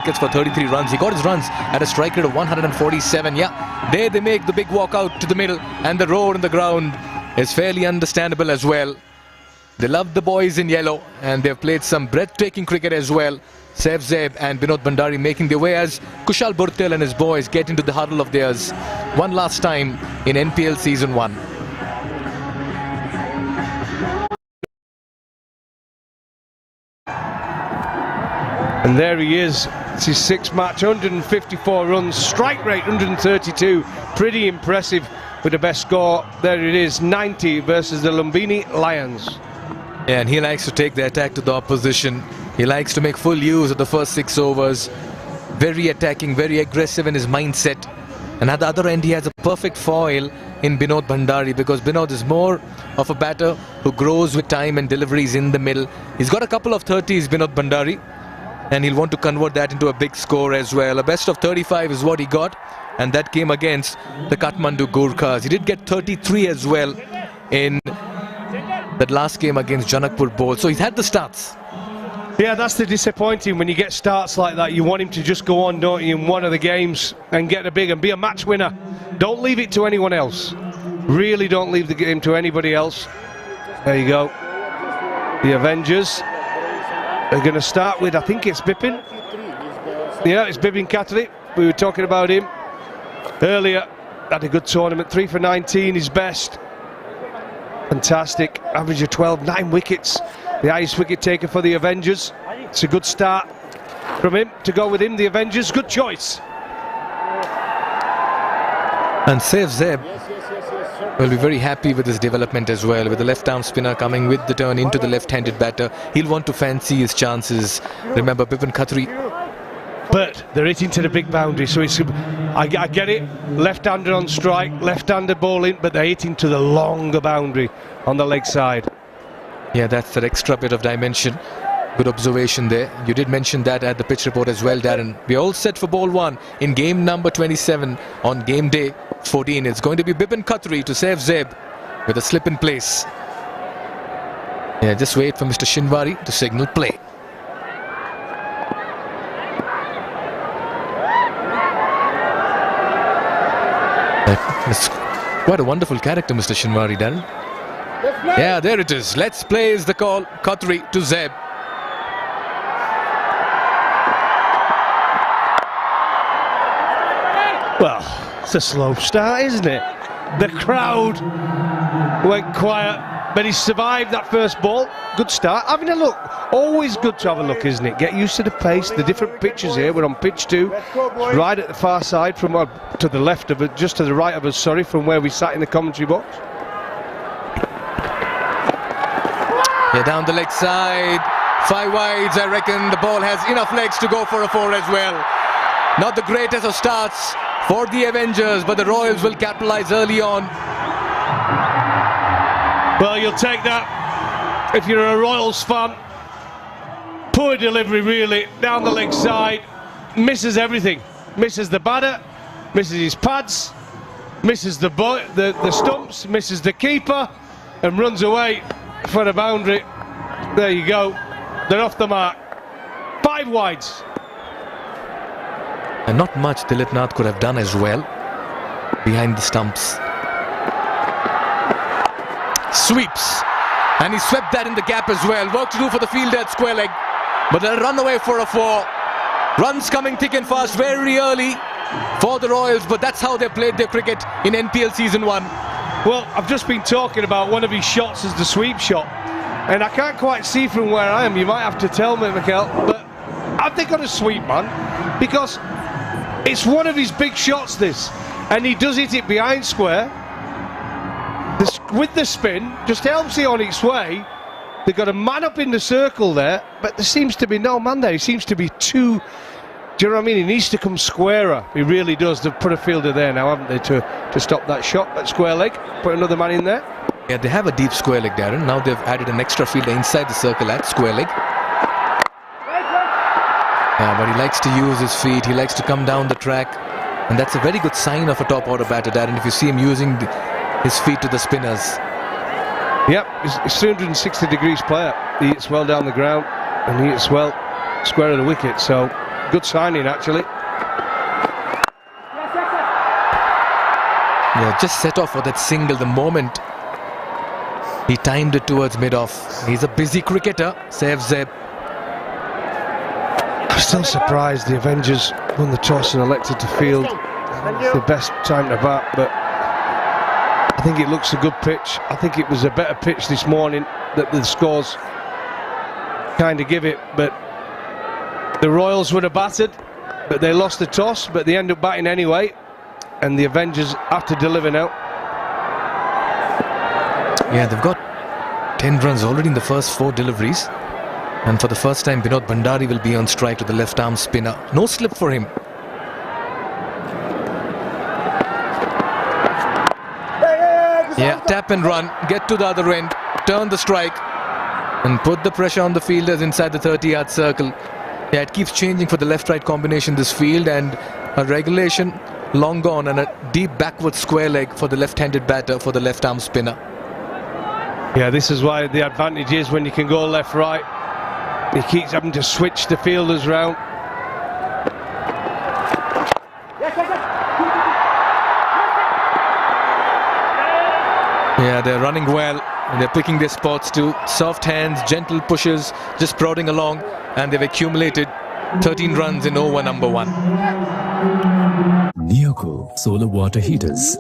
wickets for 33 runs. He got his runs at a strike rate of 147. Yeah, there they make the big walk out to the middle, and the roar in the ground is fairly understandable as well. They love the boys in yellow, and they've played some breathtaking cricket as well. Saif Zeb and Binod Bhandari making their way as Kushal Burtel and his boys get into the huddle of theirs one last time in NPL Season 1. And there he is. It's his sixth match, 154 runs, strike rate 132. Pretty impressive with the best score. There it is, 90 versus the Lumbini Lions. Yeah, and he likes to take the attack to the opposition. He likes to make full use of the first 6 overs. Very attacking, very aggressive in his mindset. And at the other end, he has a perfect foil in Binod Bhandari, because Binod is more of a batter who grows with time and deliveries in the middle. He's got a couple of 30s, Binod Bhandari, and he'll want to convert that into a big score as well. A best of 35 is what he got, and that came against the Kathmandu Gurkhas. He did get 33 as well in that last game against Janakpur Bowl. So he's had the starts. Yeah, that's the disappointing when you get starts like that. You want him to just go on, don't you, in one of the games and get a big and be a match winner. Don't leave it to anyone else. Really don't leave the game to anybody else. There you go. The Avengers are going to start with, I think it's Bipin. Yeah, it's Bipin Khatri. We were talking about him earlier. Had a good tournament, 3 for 19, his best. Fantastic, average of 12, 9 wickets. The highest wicket taker for the Avengers. It's a good start from him to go with him, the Avengers. Good choice. And Saif Zeb will be very happy with his development as well, with the left-arm spinner coming with the turn into the left-handed batter. He'll want to fancy his chances. Remember, Bipin Khatri. But they're hitting to the big boundary, so it's, I get it, left-hander on strike, left-hander bowling, but they're hitting to the longer boundary on the leg side. Yeah, that's that extra bit of dimension. Good observation there. You did mention that at the pitch report as well, Darren. We're all set for ball 1 in game number 27 on game day 14. It's going to be Bipin Khatri to Saif Zeb with a slip in place. Yeah, just wait for Mr. Shinwari to signal play. It's quite a wonderful character, Mr. Shinwari, Darren. Yeah, there it is. Let's play is the call. Khatri to Zeb. Well, it's a slow start, isn't it? The crowd went quiet, but he survived that first ball. Good start. Having a look. Always good to have a look, isn't it? Get used to the pace, the different pitches here. We're on pitch 2, right at the far side, from to the left of it, just to the right of us, sorry, from where we sat in the commentary box. Yeah, down the leg side, 5 wides. I reckon the ball has enough legs to go for a 4 as well. Not the greatest of starts for the Avengers, but the Royals will capitalize early on. Well, you'll take that if you're a Royals fan. Poor delivery, really, down the leg side. Misses everything. Misses the batter, misses his pads, misses the stumps, misses the keeper, and runs away for the boundary. There you go. They're off the mark. 5 wides. And not much Dilip Nath could have done as well behind the stumps. Sweeps. And he swept that in the gap as well. Work to do for the fielder at square leg. But they'll run away for a 4. Runs coming thick and fast very early for the Royals. But that's how they played their cricket in NPL Season 1. Well, I've just been talking about one of his shots as the sweep shot, and I can't quite see from where I am. You might have to tell me, Mikel, but have they got a sweep, man? Because it's one of his big shots, this, and he does hit it behind square. With the spin, just helps it on its way. They've got a man up in the circle there, but there seems to be no man there. He seems to be too... Do you know what I mean? He needs to come squarer. He really does. They've put a fielder there now, haven't they, to stop that shot at square leg. Put another man in there. Yeah, they have a deep square leg, Darren. Now they've added an extra fielder inside the circle at square leg. Yeah, but he likes to use his feet. He likes to come down the track. And that's a very good sign of a top order batter, Darren, if you see him using his feet to the spinners. Yep, he's 360 degrees player. He hits well down the ground, and he hits well square of the wicket, so Good signing, actually. Yeah, just set off for that single the moment he timed it towards mid-off. He's a busy cricketer, says Zeb. I'm still surprised the Avengers won the toss and elected to field. It's the best time to bat, but I think it looks a good pitch. I think it was a better pitch this morning that the scores kind of give it, but the Royals would have battered, but they lost the toss, but they end up batting anyway, and the Avengers have to deliver now. Yeah, they've got 10 runs already in the first 4 deliveries, and for the first time Binod Bhandari will be on strike to the left arm spinner. No slip for him. Yeah, tap and run, get to the other end, turn the strike and put the pressure on the fielders inside the 30-yard circle. Yeah, it keeps changing for the left-right combination this field, and a regulation long gone and a deep backward square leg for the left-handed batter for the left-arm spinner. Yeah, this is why the advantage is when you can go left-right. He keeps having to switch the fielders round. Yeah, they're running well. They're picking their spots too. Soft hands, gentle pushes, just prodding along, and they've accumulated 13 runs in over number 1. Neoco solar water heaters,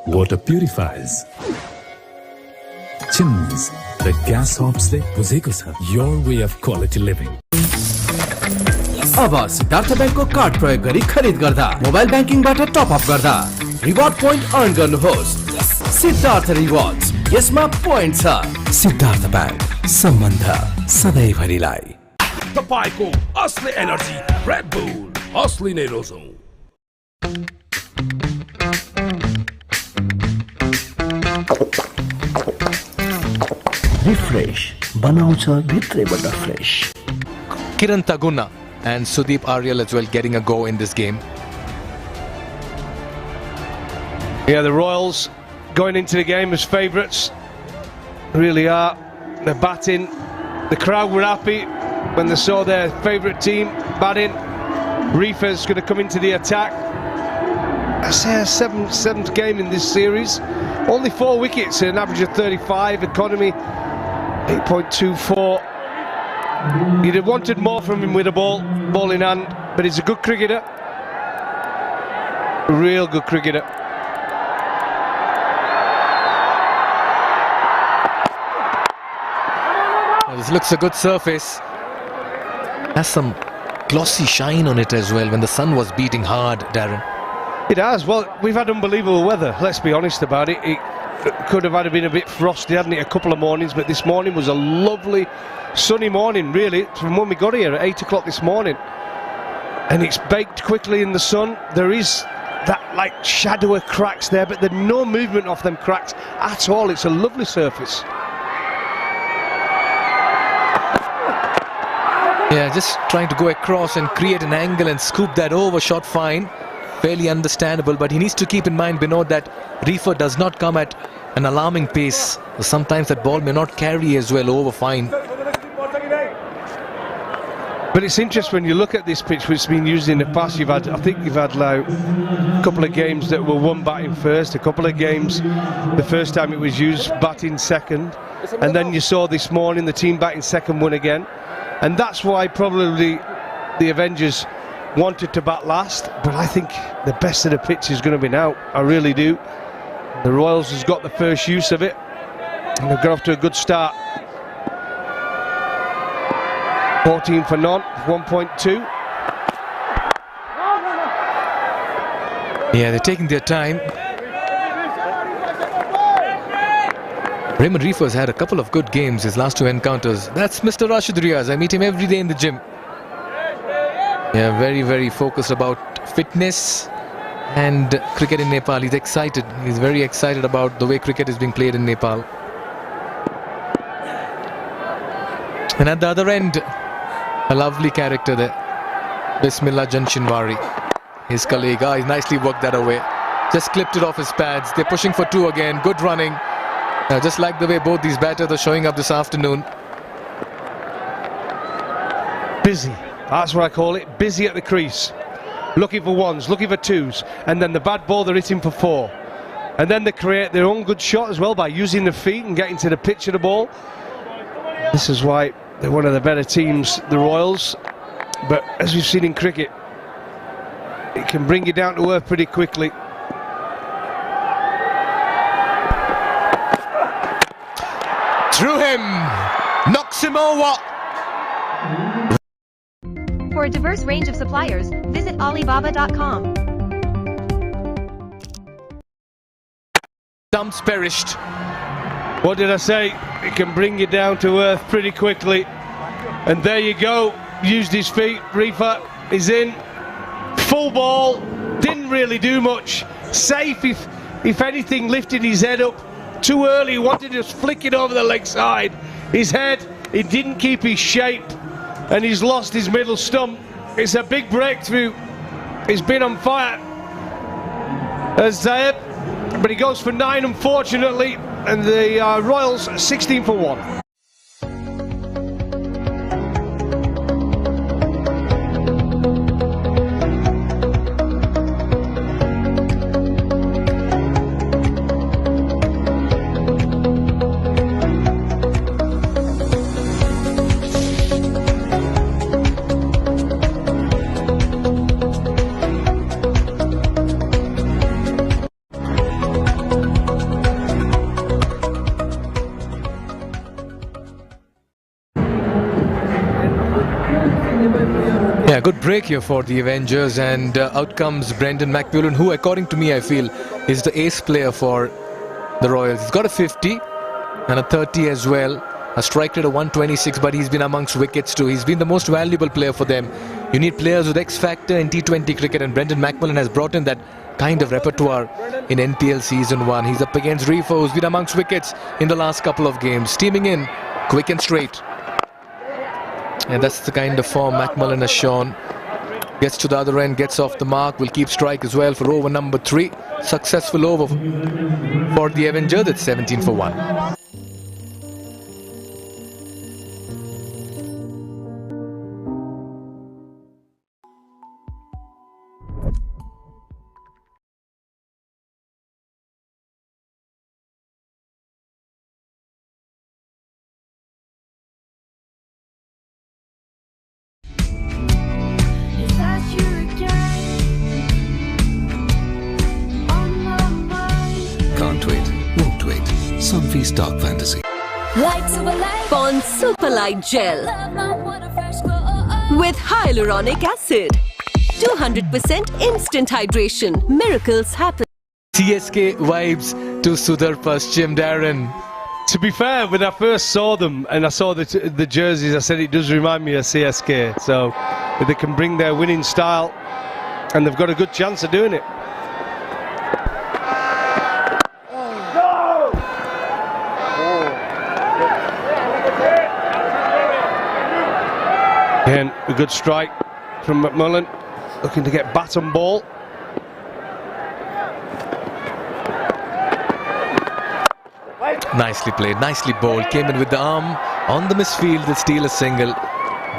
water purifiers, chimneys, the gas hobs they your way of quality living. अब Siddharth बैंकको card प्रयोग गरी खरिद गर्दा mobile बैंकिङबाट top up गर्दा reward point earn गर्नुहोस्। Siddharth rewards, यसमा point छ। Siddharth bank, सम्बन्ध सधैँभरिलाई। तपाईको असली एनर्जी रेड बुल, असली नै रोजौं। रिफ्रेश बनाउँछ भित्रैबाट fresh. Kiran Taguna and Sudeep Aryal as well getting a go in this game. Yeah, the Royals going into the game as favourites. Really are. They're batting. The crowd were happy when they saw their favourite team batting. Reefer's going to come into the attack. I say a seventh game in this series. Only 4 wickets, an average of 35. Economy 8.24. You'd have wanted more from him with a ball in hand, but he's a good cricketer. A real good cricketer. Well, this looks a good surface. Has some glossy shine on it as well when the sun was beating hard, Darren. It has. Well, we've had unbelievable weather, let's be honest about it. It could have had been a bit frosty, hadn't it, a couple of mornings, but this morning was a lovely sunny morning, really, from when we got here at 8 o'clock this morning. And it's baked quickly in the sun. There is that like shadow of cracks there, but there's no movement off them cracks at all. It's a lovely surface. Yeah, just trying to go across and create an angle and scoop that over, shot fine. Fairly understandable, but he needs to keep in mind, Binod, that Reefer does not come at an alarming pace. Sometimes that ball may not carry as well over fine. But it's interesting when you look at this pitch, which has been used in the past. I think you've had like a couple of games that were one batting first, a couple of games the first time it was used batting second, and then you saw this morning the team batting second won again, and that's why probably the Avengers wanted to bat last. But I think the best of the pitch is going to be now. I really do. The Royals has got the first use of it, and they've got off to a good start. 14 for none, 1.2. Yeah, they're taking their time. Raymond Reefer's had a couple of good games, his last 2 encounters. That's Mr. Rashid Riaz. I meet him every day in the gym. Yeah, very, very focused about fitness and cricket in Nepal. He's excited. He's very excited about the way cricket is being played in Nepal. And at the other end, a lovely character there, Bismillah Janshinwari, his colleague. He's nicely worked that away. Just clipped it off his pads. They're pushing for 2 again. Good running. Just like the way both these batters are showing up this afternoon. Busy, That's what I call it, busy at the crease. Looking for ones, looking for twos, and then the bad ball they're hitting for four. And then they create their own good shot as well by using the feet and getting to the pitch of the ball. This is why they're one of the better teams, the Royals. But as we've seen in cricket, it can bring you down to earth pretty quickly. Through him, knocks him over. For a diverse range of suppliers, visit Alibaba.com. Stumps perished. What did I say? It can bring you down to earth pretty quickly. And there you go. Used his feet. Reefer is in. Full ball. Didn't really do much. Safe, if anything, lifted his head up too early. Wanted to just flick it over the leg side. His head, he didn't keep his shape. And he's lost his middle stump. It's a big breakthrough. He's been on fire. As Zayed. But he goes for 9, unfortunately, and the Royals 16 for 1. Yeah, good break here for the Avengers, and out comes Brendan McMillan, who, according to me, I feel is the ace player for the Royals. He's got a 50 and a 30 as well, a strike rate of 126, but he's been amongst wickets too. He's been the most valuable player for them. You need players with X factor in T20 cricket, and Brendan McMillan has brought in that kind of repertoire in NPL Season 1. He's up against Reefer, who's been amongst wickets in the last couple of games, steaming in quick and straight. And that's the kind of form McMillan has shown. Gets to the other end, gets off the mark, will keep strike as well for over number 3. Successful over for the Avenger. That's 17 for 1. Can't wait, won't wait. Sunfeast Dark Fantasy. Pond Super Light Gel with hyaluronic acid. 200% instant hydration. Miracles happen. CSK vibes to Sudhir Paschim, Darren. To be fair, when I first saw them and I saw the jerseys, I said it does remind me of CSK. So if they can bring their winning style, and they've got a good chance of doing it. Again, a good strike from McMillan, looking to get bat and ball. Nicely played, nicely bowled. Came in with the arm on the misfield to steal a single.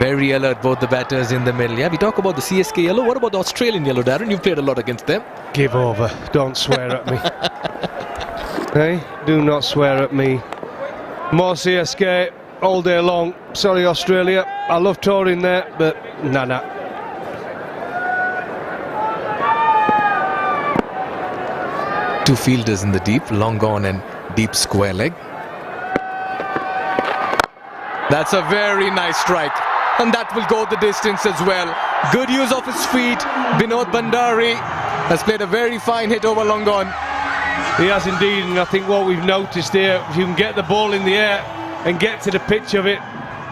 Very alert, both the batters in the middle. Yeah, we talk about the CSK yellow. What about the Australian yellow, Darren? You've played a lot against them. Give over. Don't swear at me. Hey, do not swear at me. More CSK all day long. Sorry, Australia. I love touring there, but nah. Two fielders in the deep, long on and deep square leg. That's a very nice strike, and that will go the distance as well. Good use of his feet. Binod Bandari has played a very fine hit over long on. He has indeed, and I think what we've noticed here, if you can get the ball in the air and get to the pitch of it,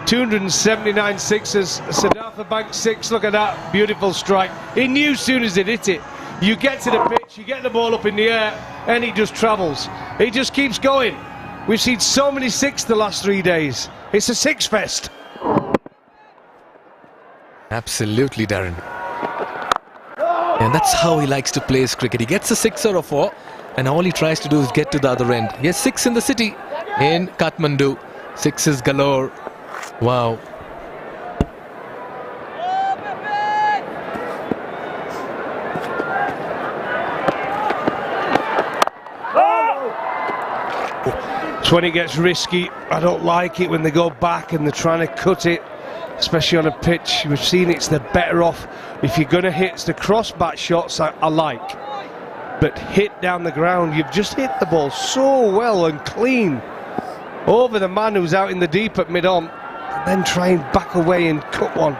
279 sixes, Siddhartha Bank 6, look at that, beautiful strike. He knew as soon as it hit it. You get to the pitch, you get the ball up in the air, and he just travels. He just keeps going. We've seen so many 6 the last 3 days. It's a 6 fest. Absolutely, Darren. And that's how he likes to play his cricket. He gets a 6 or a 4, and all he tries to do is get to the other end. He has 6 in the city, in Kathmandu. 6s galore. Wow. when it gets risky. I don't like it when they go back and they're trying to cut it, especially on a pitch. We've seen it's the better off. If you're going to hit the cross-bat shots, I like. But hit down the ground, you've just hit the ball so well and clean over the man who's out in the deep at mid-on, and then try and back away and cut one.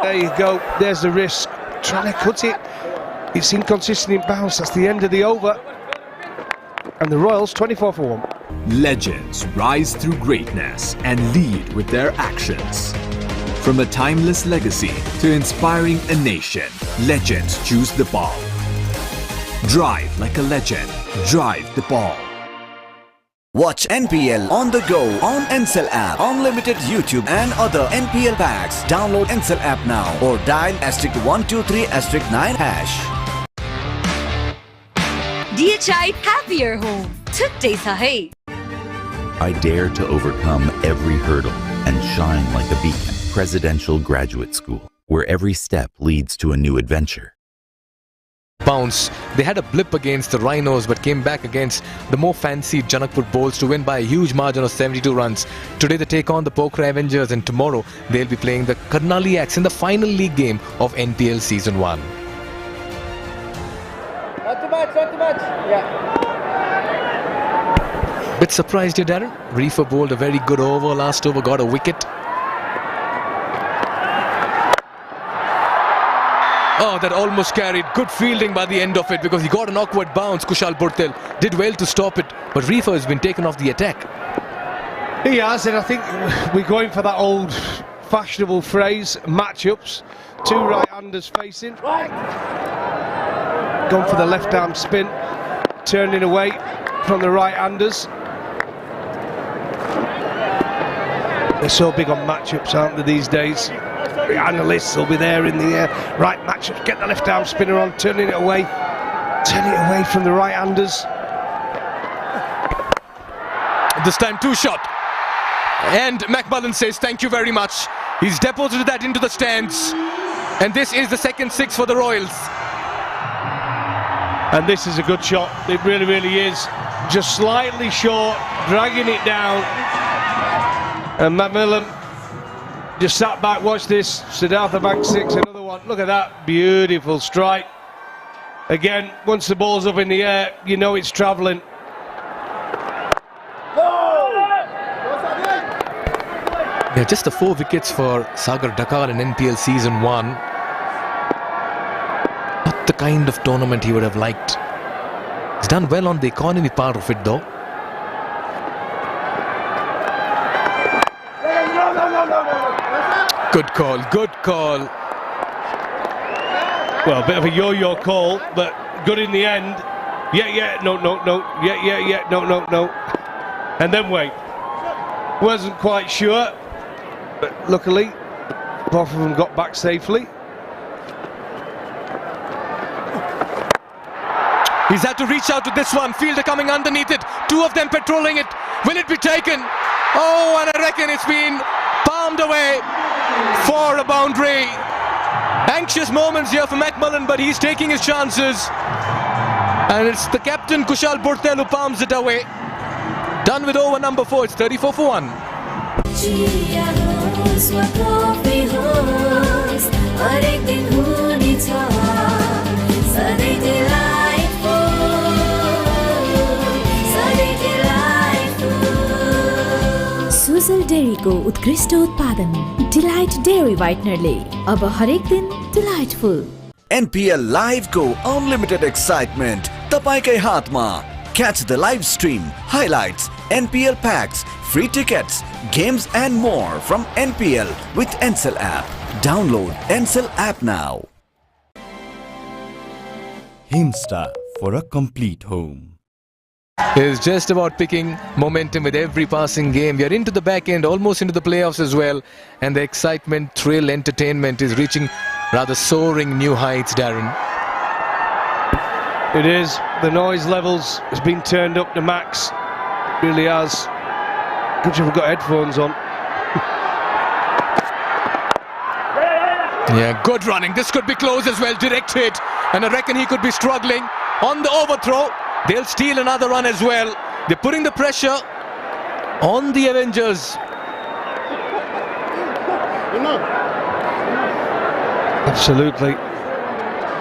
There you go, there's the risk. Trying to cut it. It's inconsistent in bounce. That's the end of the over. And the Royals 24 for 1. Legends rise through greatness and lead with their actions. From a timeless legacy to inspiring a nation, legends choose the ball. Drive like a legend. Drive the ball. Watch NPL on the go on Ncell app, unlimited YouTube and other NPL packs. Download Ncell app now or dial *123*9#. DHI Happier Home. Today sahi. I dare to overcome every hurdle and shine like a beacon. Presidential Graduate School, where every step leads to a new adventure. Bounce. They had a blip against the Rhinos but came back against the more fancied Janakpur Bulls to win by a huge margin of 72 runs. Today they take on the Pokhara Avengers and tomorrow they'll be playing the Karnaliaks in the final league game of NPL Season 1. Not too much. Yeah. Bit surprised here, Darren. Reefer bowled a very good over. Last over got a wicket. Oh, that almost carried. Good fielding by the end of it because he got an awkward bounce. Kushal Burtel did well to stop it, but Reefer has been taken off the attack. He has, and I think we're going for that old fashionable phrase, matchups. Two right-handers facing. Gone for the left-arm spin, turning away from the right-handers. They're so big on matchups, aren't they, these days? The analysts will be there in the right matchups. Get the left-arm spinner on, turning it away from the right-handers. This time two shot. And McMullen says thank you very much. He's deposited that into the stands. And this is the second six for the Royals. And this is a good shot. It really, really is. Just slightly short, dragging it down. And McMillan just sat back, watch this. Siddhartha Bank 6, another one. Look at that, beautiful strike. Again, once the ball's up in the air, you know it's travelling. Yeah, just the 4 wickets for Sagar Dakar in NPL Season 1. Not the kind of tournament he would have liked. He's done well on the economy part of it though. Good call, good call. Well, a bit of a yo-yo call, but good in the end. Yeah, no. Yeah, no. And then wait. Wasn't quite sure, but luckily, both of them got back safely. He's had to reach out to this one. Fielder coming underneath it. 2 of them patrolling it. Will it be taken? Oh, and I reckon it's been palmed away for a boundary. Anxious moments here for McMullen, but he's taking his chances. And it's the captain, Kushal Burtel, who palms it away. Done with over number 4. It's 34 for 1. Sujal डेयरीको उत्कृष्ट उत्पादन delight dairy व्हाइटनरले अब हरेक दिन delightful. NPL Live को unlimited excitement तपाईकै हातमा। Catch the live stream, highlights, NPL packs, free tickets, games and more from NPL with Ncell app. Download Ncell app now. Himsta for a complete home. Is just about picking momentum with every passing game. We are into the back end, almost into the playoffs as well, and the excitement, thrill, entertainment is reaching rather soaring new heights, Darren. It is. The noise levels has been turned up to max. Really has. Good job we've got headphones on. Yeah, good running. This could be close as well. Direct hit. And I reckon he could be struggling on the overthrow. They'll steal another run as well. They're putting the pressure on the Avengers. Absolutely.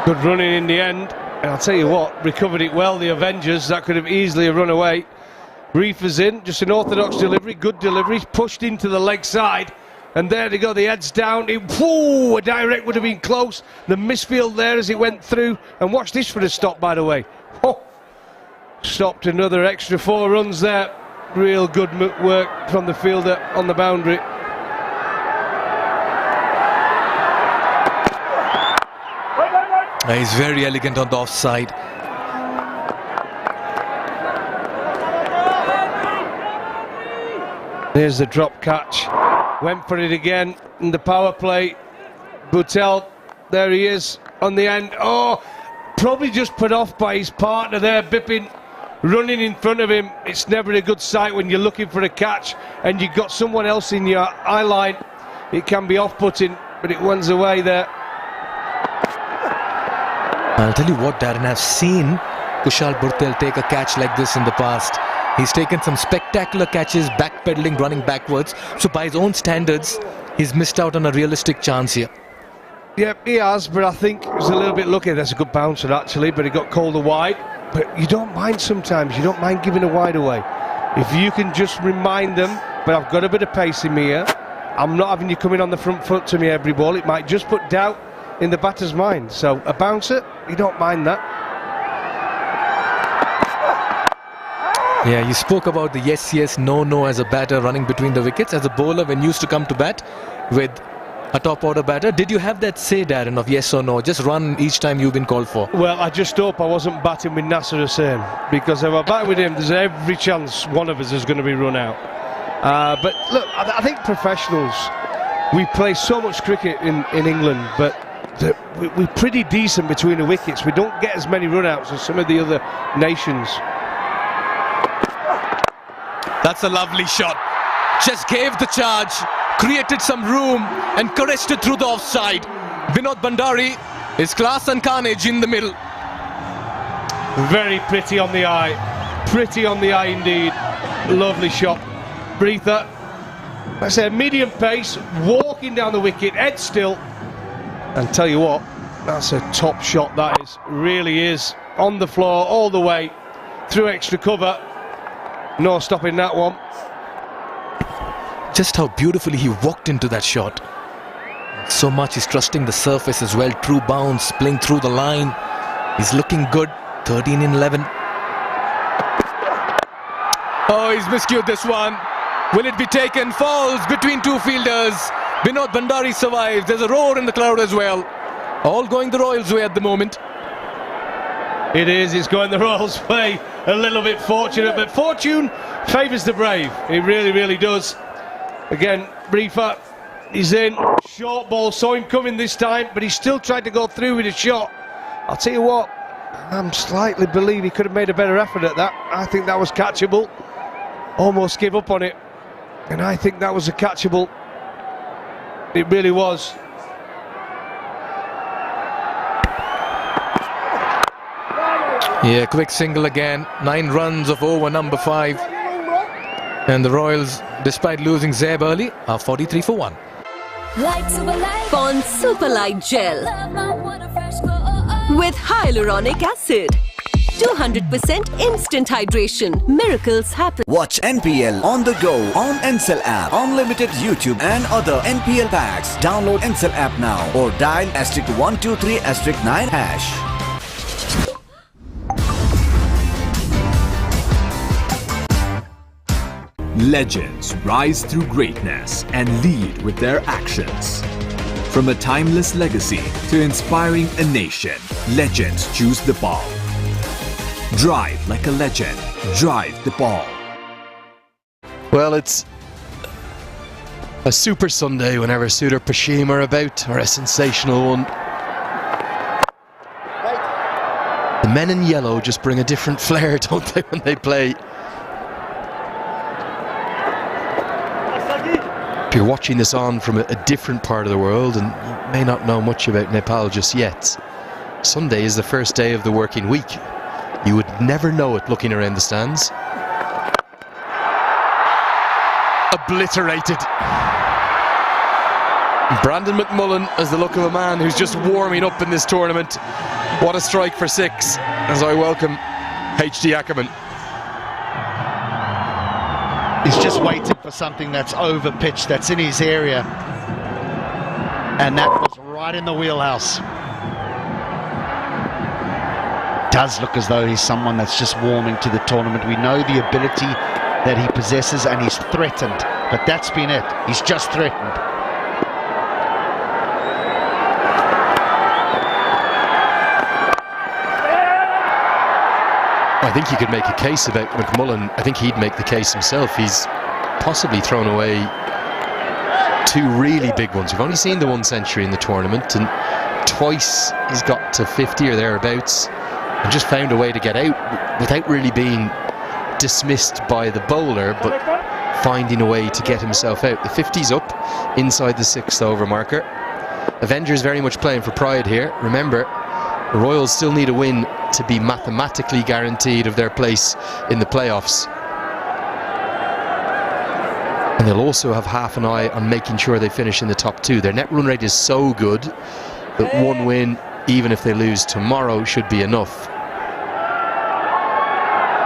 Good running in the end. And I'll tell you what, recovered it well, the Avengers. That could have easily run away. Reefer's in, just an orthodox delivery, good delivery, pushed into the leg side. And there they go, the head's down. Whoa, a direct would have been close. The misfield there as it went through. And watch this for the stop, by the way. Oh, stopped another extra 4 runs there. Real good work from the fielder on the boundary. He's very elegant on the offside. There's the drop catch. Went for it again in the power play. Boutel, there he is on the end. Oh, probably just put off by his partner there, Bippin, running in front of him. It's never a good sight when you're looking for a catch and you've got someone else in your eye line. It can be off-putting, but it runs away there. I'll tell you what, Darren, I've seen Kushal Bhurtel take a catch like this in the past. He's taken some spectacular catches, backpedaling, running backwards. So by his own standards, he's missed out on a realistic chance here. Yep, he has, but I think it was a little bit lucky. That's a good bouncer, actually, but he got called a wide. But you don't mind sometimes. You don't mind giving a wide away. If you can just remind them, but I've got a bit of pace in me here. I'm not having you coming on the front foot to me every ball. It might just put doubt in the batter's mind. So a bouncer, you don't mind that. Yeah, you spoke about the yes, yes, no, no as a batter running between the wickets. As a bowler, when you used to come to bat with a top order batter, did you have that say, Darren, of yes or no? Just run each time you've been called for. Well, I just hope I wasn't batting with Nasser Hussain, because if I bat with him, there's every chance one of us is going to be run out. But look, I think professionals, we play so much cricket in England, but we're pretty decent between the wickets. We don't get as many run-outs as some of the other nations. That's a lovely shot. Just gave the charge, created some room and caressed it through the offside. Vinod Bhandari is class and carnage in the middle. Very pretty on the eye. Pretty on the eye indeed. Lovely shot. Breather. I say medium pace, walking down the wicket, head still. And tell you what, that's a top shot, that is. Really is. On the floor, all the way, through extra cover. No stopping that one. Just how beautifully he walked into that shot. So much he's trusting the surface as well. True bounce, playing through the line. He's looking good. 13 in 11. Oh, he's miscued this one. Will it be taken? Falls between two fielders. Vinod Bhandari survives. There's a roar in the crowd as well. All going the Royals' way at the moment. It is, it's going the Royals' way. A little bit fortunate, but fortune favours the brave. It really, really does. Again, Briefer, he's in. Short ball, saw him coming this time, but he still tried to go through with a shot. I'll tell you what, I'm slightly believe he could have made a better effort at that. I think that was catchable. Almost gave up on it. And I think that was a catchable. It really was. Yeah, quick single again. 9 runs of over number 5. And the Royals, despite losing Zeb early, are 43 for 1. Pond Super Light Gel with hyaluronic acid. 200% instant hydration. Miracles happen. Watch NPL on the go on Ncell app. Unlimited YouTube and other NPL packs. Download Ncell app now or dial *123*9#. Legends rise through greatness and lead with their actions. From a timeless legacy to inspiring a nation, legends choose the ball. Drive like a legend. Drive the ball. Well, it's a super Sunday whenever Sudhir Pashim are about, or a sensational one. The men in yellow just bring a different flair, don't they, when they play? If you're watching this on from a different part of the world and you may not know much about Nepal just yet, Sunday is the first day of the working week. You would never know it looking around the stands. obliterated. Brandon McMullen has the look of a man who's just warming up in this tournament. What a strike for 6 as I welcome HD Ackerman. He's just waiting for something that's over pitched, that's in his area. And that was right in the wheelhouse. Does look as though he's someone that's just warming to the tournament. We know the ability that he possesses and he's threatened, but that's been it. He's just threatened. I think you could make a case about McMullen. I think he'd make the case himself. He's possibly thrown away 2 really big ones. We've only seen the 1 century in the tournament, and twice he's got to 50 or thereabouts and just found a way to get out without really being dismissed by the bowler, but finding a way to get himself out. The 50's up inside the 6th over marker. Avengers very much playing for pride here. Remember, the Royals still need a win to be mathematically guaranteed of their place in the playoffs. And they'll also have half an eye on making sure they finish in the top 2. Their net run rate is so good that 1 win, even if they lose tomorrow, should be enough.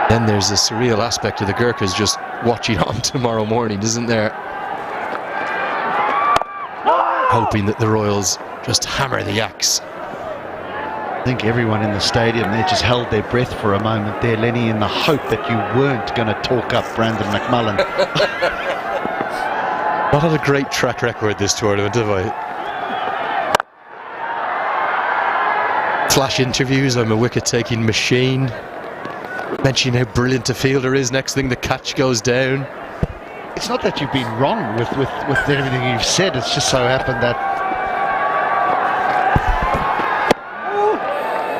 Then there's a surreal aspect of the Gurkhas just watching on tomorrow morning, isn't there? Hoping that the Royals just hammer the axe. I think everyone in the stadium, they just held their breath for a moment there, Lenny, in the hope that you weren't going to talk up Brandon McMullen. Not had a great track record this tournament, have I? Flash interviews, I'm a wicket-taking machine. Mentioning how brilliant a fielder is, next thing the catch goes down. It's not that you've been wrong with everything you've said, it's just so happened that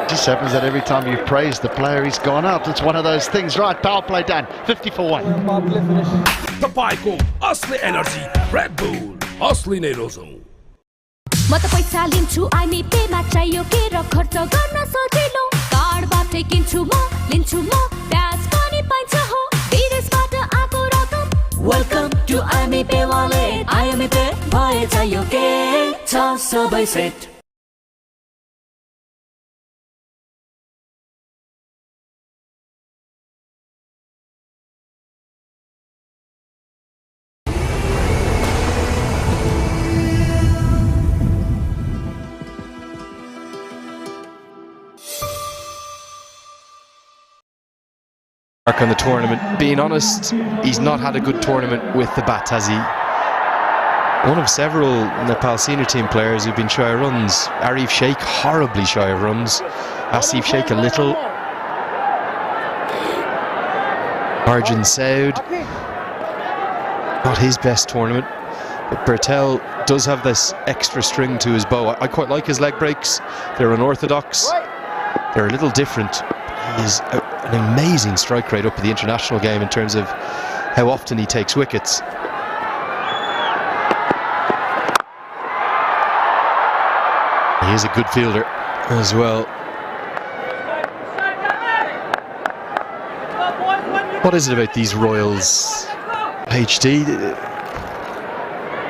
it just happens that every time you've praised the player, he's gone out. It's one of those things. Right, power play done. 50 for 1. तपाईको असली energy red bull असली नै रोजौं म त पैसा लिन्छु IME Pema चाहियो के र खर्च गर्न सजिलो कार्डबाटै किन्छु म लिन्छु म ब्याज पनि पाइन्छ हो विदेशबाट आको रकम वेलकम टु आइमी पे वालेट आइमी पे भए चाहियो के छ सबै set On the tournament. Being honest, he's not had a good tournament with the bat, has he? One of several Nepal senior team players who've been shy of runs. Arif Sheikh, horribly shy of runs. Asif Sheikh, a little. Arjun Saud, not his best tournament. But Bertel does have this extra string to his bow. I quite like his leg breaks. They're unorthodox. They're a little different. He's an amazing strike rate up at the international game in terms of how often he takes wickets. He is a good fielder as well. What is it about these Royals, HD?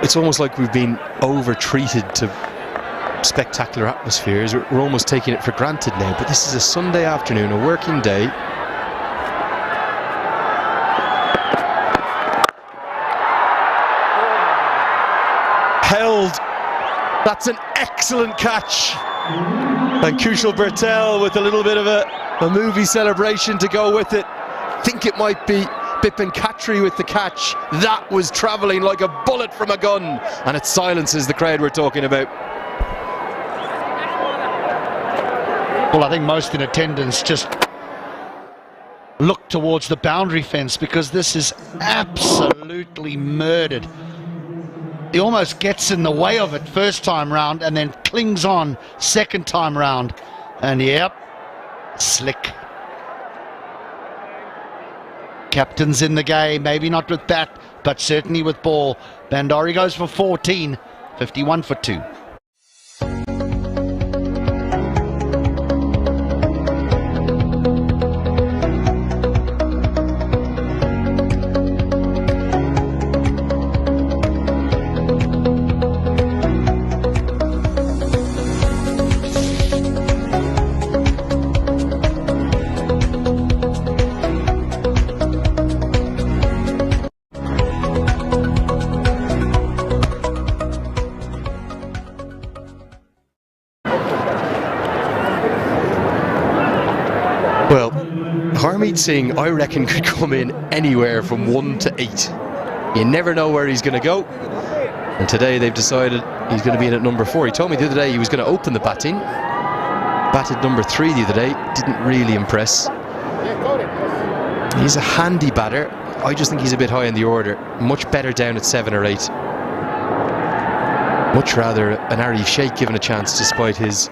It's almost like we've been over-treated to spectacular atmospheres. We're almost taking it for granted now, but this is a Sunday afternoon, a working day. Held. That's an excellent catch. And Kushal Bertel with a little bit of a movie celebration to go with it. Think it might be Bipin Khatri with the catch. That was travelling like a bullet from a gun, and it silences the crowd we're talking about. Well, I think most in attendance just look towards the boundary fence because this is absolutely murdered. He almost gets in the way of it first time round and then clings on second time round. And yep, slick. Captain's in the game, maybe not with bat, but certainly with ball. Bandari goes for 14, 51 for 2. Well, Harmeet Singh, I reckon, could come in anywhere from 1 to 8. You never know where he's going to go. And today they've decided he's going to be in at number 4. He told me the other day he was going to open the batting. Batted number 3 the other day. Didn't really impress. He's a handy batter. I just think he's a bit high in the order. Much better down at 7 or 8. Much rather an Arif Sheikh given a chance despite his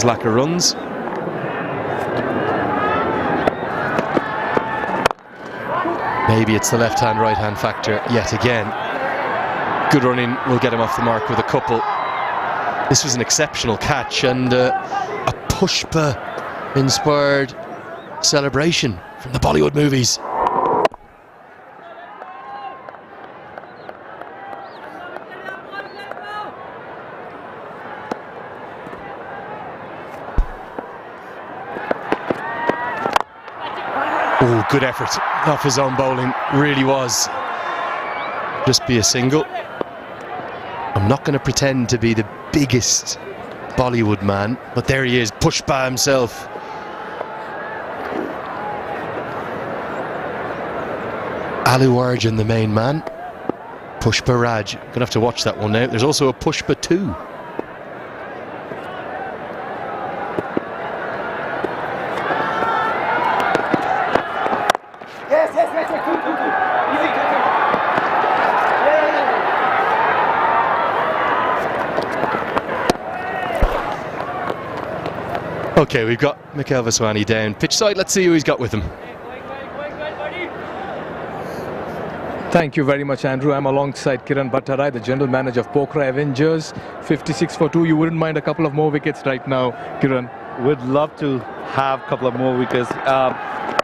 lack of runs. Maybe it's the left-hand, right-hand factor yet again. Good running will get him off the mark with a couple. This was an exceptional catch and a Pushpa-inspired celebration from the Bollywood movies. Oh, good effort off his own bowling, really was. Just be a single. I'm not going to pretend to be the biggest Bollywood man, but there he is, Pushpa himself. Alu Arjun, the main man. Pushpa Raj. Gonna have to watch that one now. There's also a Pushpa 2. Okay, we've got Mikhail Vaswani down pitch side. Let's see who he's got with him. Thank you very much, Andrew. I'm alongside Kiran Bhattarai, the general manager of Pokhara Avengers. 56 for 2. You wouldn't mind a couple of more wickets right now, Kiran? Would love to have a couple of more wickets.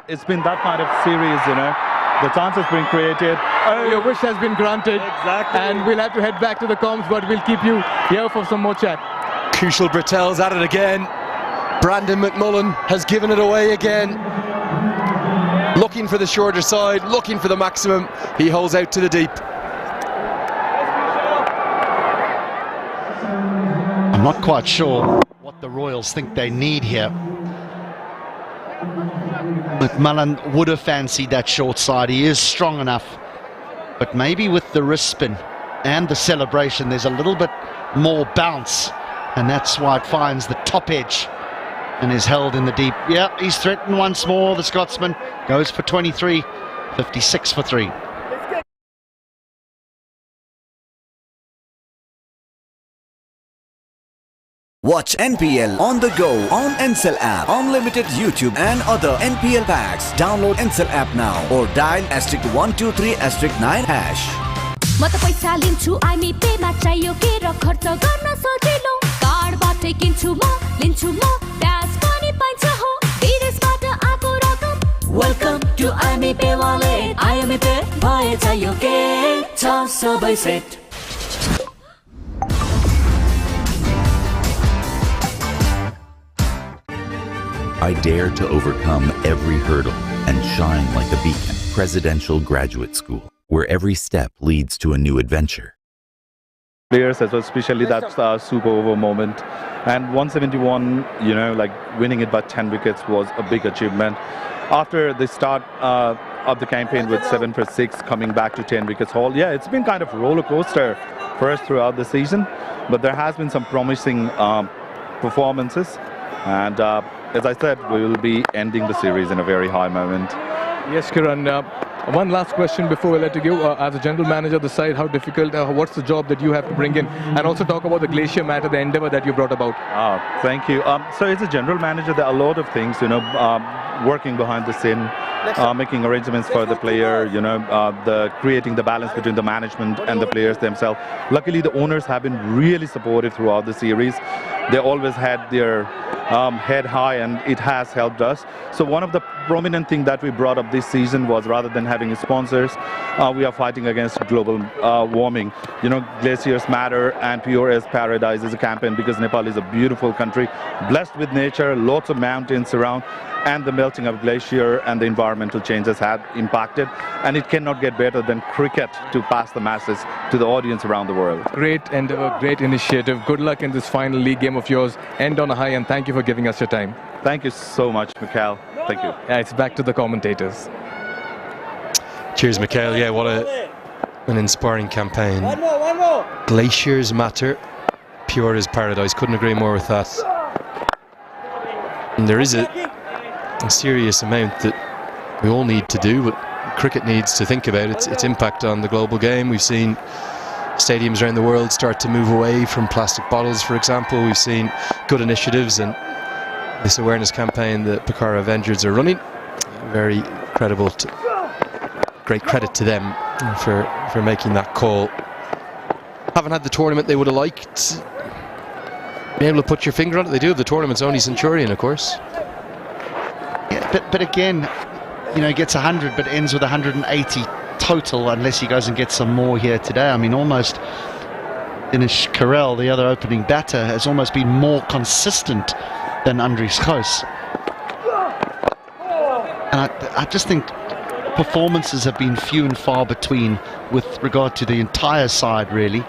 It's been that kind of series, you know. The chance has been created. Oh, your wish has been granted. Exactly. And we'll have to head back to the comms, but we'll keep you here for some more chat. Kushal Britell's at it again. Brandon McMullen has given it away again. Looking for the shorter side, looking for the maximum. He holds out to the deep. I'm not quite sure what the Royals think they need here. McMullen would have fancied that short side. He is strong enough. But maybe with the wrist spin and the celebration, there's a little bit more bounce. And that's why it finds the top edge and is held in the deep. Yeah, he's threatened once more. The Scotsman goes for 23, 56 for 3. Watch NPL on the go on Ncell app, unlimited YouTube and other NPL packs. Download Ncell app now or dial *123*9#. म त पैसा लिन्छु IME Pema चाहियो के र खर्च गर्न सजिलो कार्डबाटै किन्छु म लिन्छु म ब्याज पनि पाइन्छ हो विदेशबाट आको रकम वेलकम टु आइमी पे वालेट आइमी पे भए चाहियो के छ सबै set I dare to overcome every hurdle and shine like a beacon. Presidential Graduate School, where every step leads to a new adventure. Players as well, especially that super over moment. And 171, you know, like winning it by 10 wickets was a big achievement. After the start of the campaign with 7 for 6, coming back to 10 wickets haul, yeah, it's been kind of roller coaster for us throughout the season. But there has been some promising performances. And as I said, we will be ending the series in a very high moment. Yes, Kiran. One last question before we let you go. As a general manager of the side, how difficult, what's the job that you have to bring in? And also talk about the glacier matter, the endeavor that you brought about. Thank you. So as a general manager, there are a lot of things, you know, working behind the scene, making arrangements for the player, you know, creating the balance between the management and the players themselves. Luckily, the owners have been really supportive throughout the series. They always had their head high, and it has helped us. So one of the prominent things that we brought up this season was, rather than having sponsors, we are fighting against global warming. You know, glaciers matter, and Pure as Paradise is a campaign because Nepal is a beautiful country, blessed with nature, lots of mountains around, and the melting of glacier and the environmental changes have impacted, and it cannot get better than cricket to pass the masses to the audience around the world. Great endeavor, great initiative. Good luck in this final league game of yours. End on a high, and thank you for giving us your time. Thank you so much, Mikhail. Thank you. Yeah, it's back to the commentators. Cheers, Mikhail. Yeah, what an inspiring campaign. One more. Glaciers matter. Pure as paradise. Couldn't agree more with that. And there is a serious amount that we all need to do, but cricket needs to think about its impact on the global game. We've seen stadiums around the world start to move away from plastic bottles, for example. We've seen good initiatives, and this awareness campaign that Pokhara Avengers are running, very credible. Great credit to them for making that call. Haven't had the tournament they would have liked. Being able to put your finger on it, they do have the tournament's only Centurion, of course. Yeah, but again, you know, he gets 100 but ends with 180 total, unless he goes and gets some more here today. I mean, almost Dinesh Karel, the other opening batter, has almost been more consistent than Andries Gous. And I just think performances have been few and far between with regard to the entire side, really.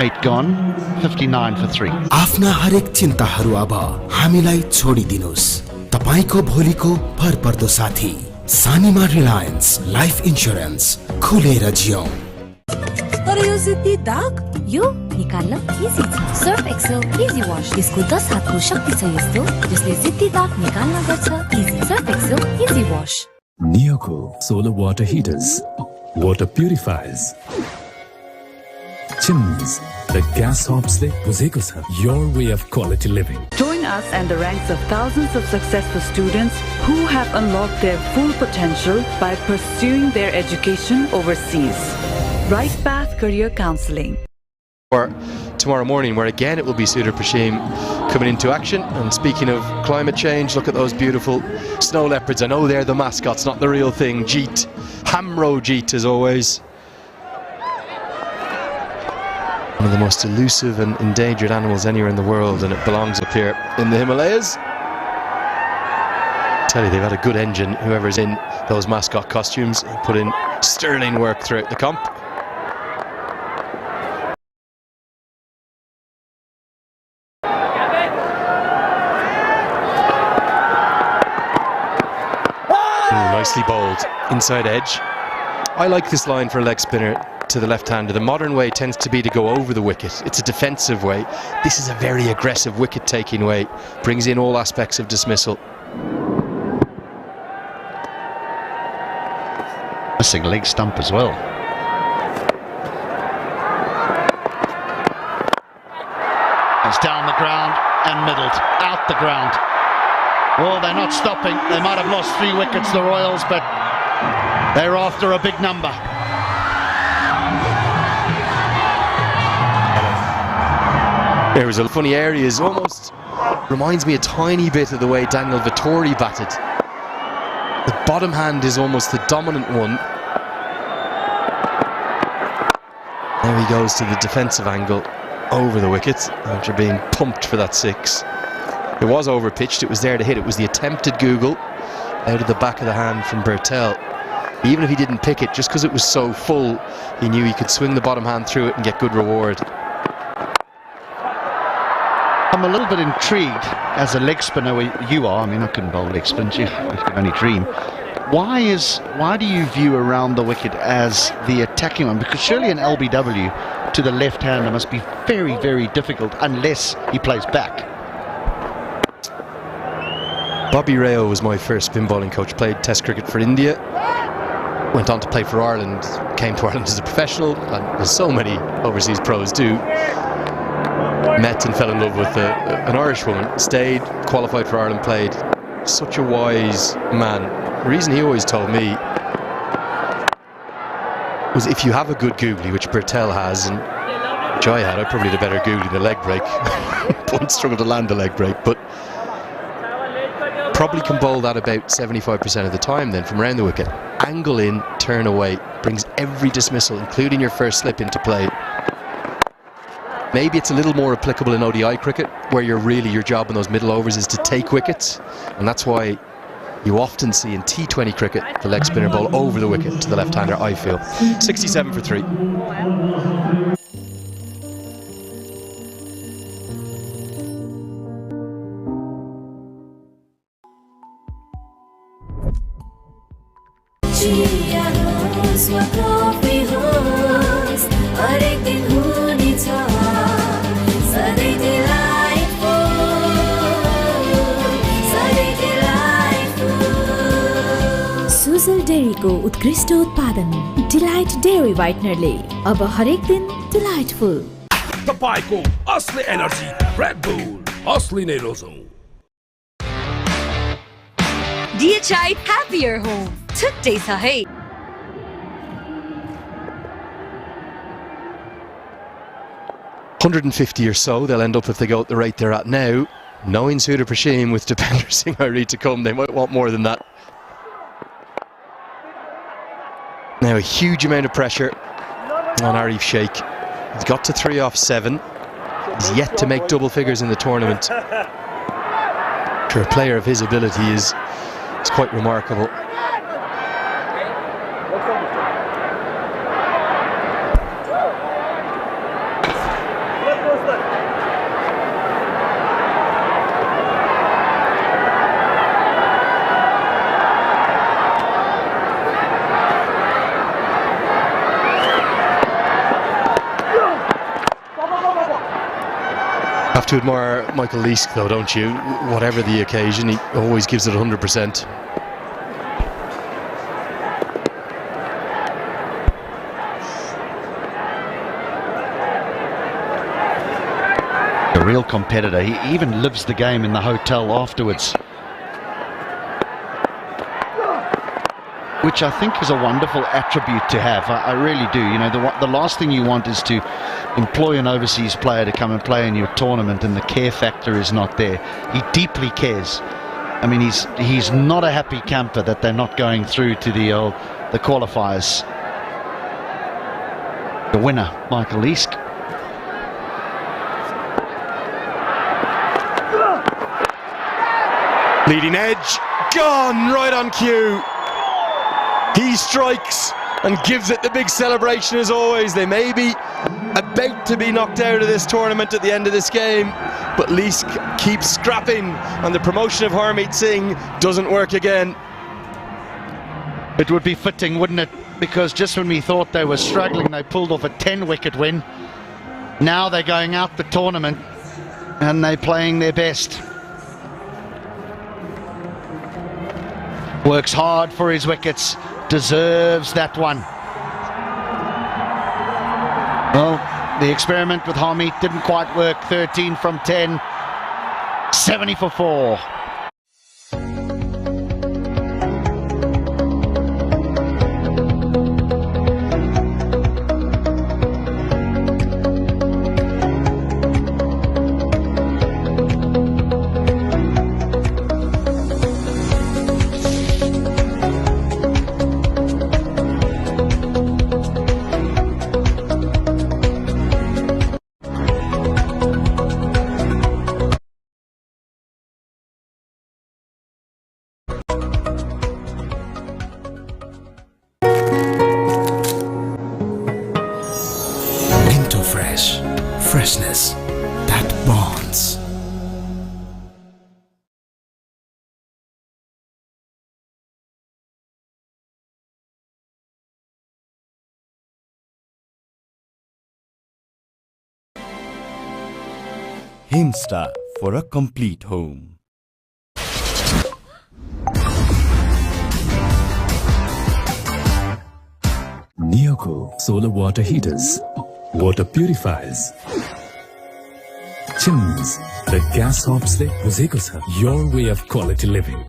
8 gone, 59 for 3. आफ्ना हरेक चिन्ताहरू अब हामीलाई छोडिदिनुस्। तपाईको भोलिको भरपर्दो साथी सानीमा Reliance life insurance खुलेर जियौं। तर यो जिद्दी दाग यो निकाल्न इजी छ। सर्फ एक्सेल इजी वाश, यसको 10 हातको शक्ति छ यस्तो जसले जिद्दी दाग निकाल्न गर्छ easy. Surf Excel easy wash. Neoco solar water heaters, water purifiers, chimneys, the gas hobs le buzheko cha your way of quality living. Join us and the ranks of thousands of successful students who have unlocked their full potential by pursuing their education overseas. Right Path Career Counseling. Or tomorrow morning, where again it will be Sudhir Prashim coming into action. And speaking of climate change, look at those beautiful snow leopards. I know they're the mascots, not the real thing. Jeet, Hamro Jeet as always. One of the most elusive and endangered animals anywhere in the world, and it belongs up here in the Himalayas. I tell you, they've had a good engine, whoever's in those mascot costumes, put in sterling work throughout the comp. Nicely bowled, inside edge. I like this line for a leg spinner to the left-hander. The modern way tends to be to go over the wicket. It's a defensive way. This is a very aggressive wicket-taking way. Brings in all aspects of dismissal. Missing leg stump as well. It's down the ground and middled, out the ground. Well, they're not stopping. They might have lost 3 wickets, the Royals, but they're after a big number. There was a funny areas, almost reminds me a tiny bit of the way Daniel Vettori batted. The bottom hand is almost the dominant one. There he goes to the defensive angle over the wicket after being pumped for that 6. It was over pitched, it was there to hit. It was the attempted Google out of the back of the hand from Bertel. Even if he didn't pick it, just because it was so full, he knew he could swing the bottom hand through it and get good reward. I'm a little bit intrigued as a leg spinner where you are. I mean, I couldn't bowl leg spin, you can only dream. Why do you view around the wicket as the attacking one? Because surely an LBW to the left-hander must be very, very difficult unless he plays back. Bobby Rao was my first spin bowling coach, played Test cricket for India, went on to play for Ireland, came to Ireland as a professional, and as so many overseas pros do, met and fell in love with an Irish woman, stayed, qualified for Ireland, played. Such a wise man. The reason he always told me was if you have a good googly, which Bertel has, and which I had, I probably had a better googly than a leg break. Point struggled to land a leg break, but probably can bowl that about 75% of the time then from around the wicket. Angle in, turn away, brings every dismissal, including your first slip, into play. Maybe it's a little more applicable in ODI cricket, where your job in those middle overs is to take wickets, and that's why you often see in T20 cricket the leg spinner bowl over the wicket to the left-hander, I feel. 67 for 3. Chia होस् वा coffee होस् हरेक दिन हुनेछ सधैँ delightful Sujal डेयरीको उत्कृष्ट उत्पादन delight dairy व्हाइटनरले अब हरेक दिन डिलाइटफुल तपाईको असली एनर्जी रेड बुल असली नै रोजौं DHI Happier Home. छुट्टै छ है 150 or so they'll end up if they go at the rate they're at now. Knowing Sudha Prashim with Dipender Singh Hari to come, they might want more than that. Now a huge amount of pressure on Arif Sheikh. He's got to 3 off 7. He's yet to make double figures in the tournament. For a player of his ability is quite remarkable. Have to admire Michael Leask though, don't you? Whatever the occasion, he always gives it 100%. A real competitor. He even lives the game in the hotel afterwards, which I think is a wonderful attribute to have. I really do. You know, the last thing you want is to employ an overseas player to come and play in your tournament and the care factor is not there. He deeply cares. I mean, he's not a happy camper that they're not going through to the qualifiers. The winner, Michael Leask. Leading edge, gone right on cue. He strikes and gives it the big celebration as always. They may be about to be knocked out of this tournament at the end of this game, but Leask keeps scrapping, and the promotion of Harmeet Singh doesn't work again. It would be fitting, wouldn't it? Because just when we thought they were struggling, they pulled off a 10-wicket win. Now they're going out the tournament and they're playing their best. Works hard for his wickets, deserves that one. Well, the experiment with Harmeet didn't quite work. 13 from 10, 70 for 4. Freshness that bonds. Himstar for a complete home. Neoco solar water heaters, water purifiers, chimneys, the gas hobs le buzeko cha, your way of quality living.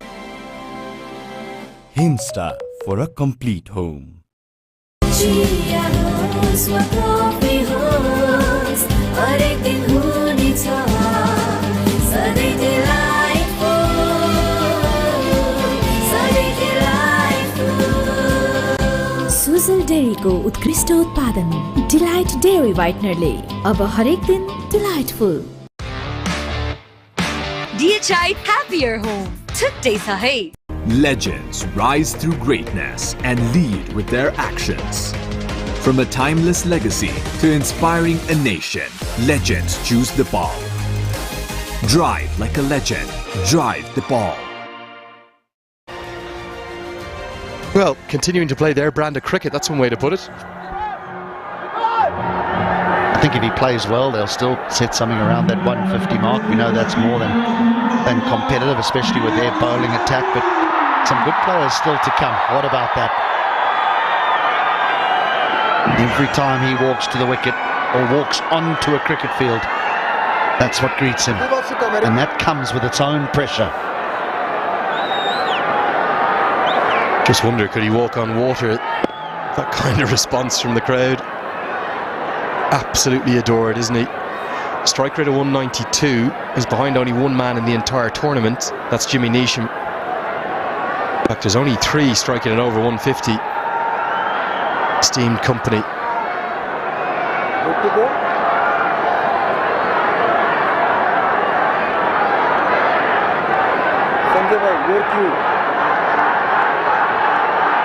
Himstar for a complete home. Chia होस् वा coffee होस् हरेक दिन हुनेछ सधैँ delightful Sujal डेयरीको उत्कृष्ट उत्पादन delight dairy व्हाइटनरले अब हरेक दिन डिलाइटफुल DHI Happier Home. छुट्टै छ है Legends rise through greatness and lead with their actions. From a timeless legacy to inspiring a nation, legends choose the ball. Drive like a legend. Drive the ball. Well, continuing to play their brand of cricket, that's one way to put it. I think if he plays well, they'll still set something around that 150 mark. We know that's more than competitive, especially with their bowling attack, but some good players still to come. What about that? Every time he walks to the wicket or walks onto a cricket field, that's what greets him. And that comes with its own pressure. Just wonder, could he walk on water? That kind of response from the crowd. Absolutely adored, isn't he? Strike rate of 192, is behind only one man in the entire tournament. That's Jimmy Neesham. In fact, there's only 3 striking at over 150. Esteemed company.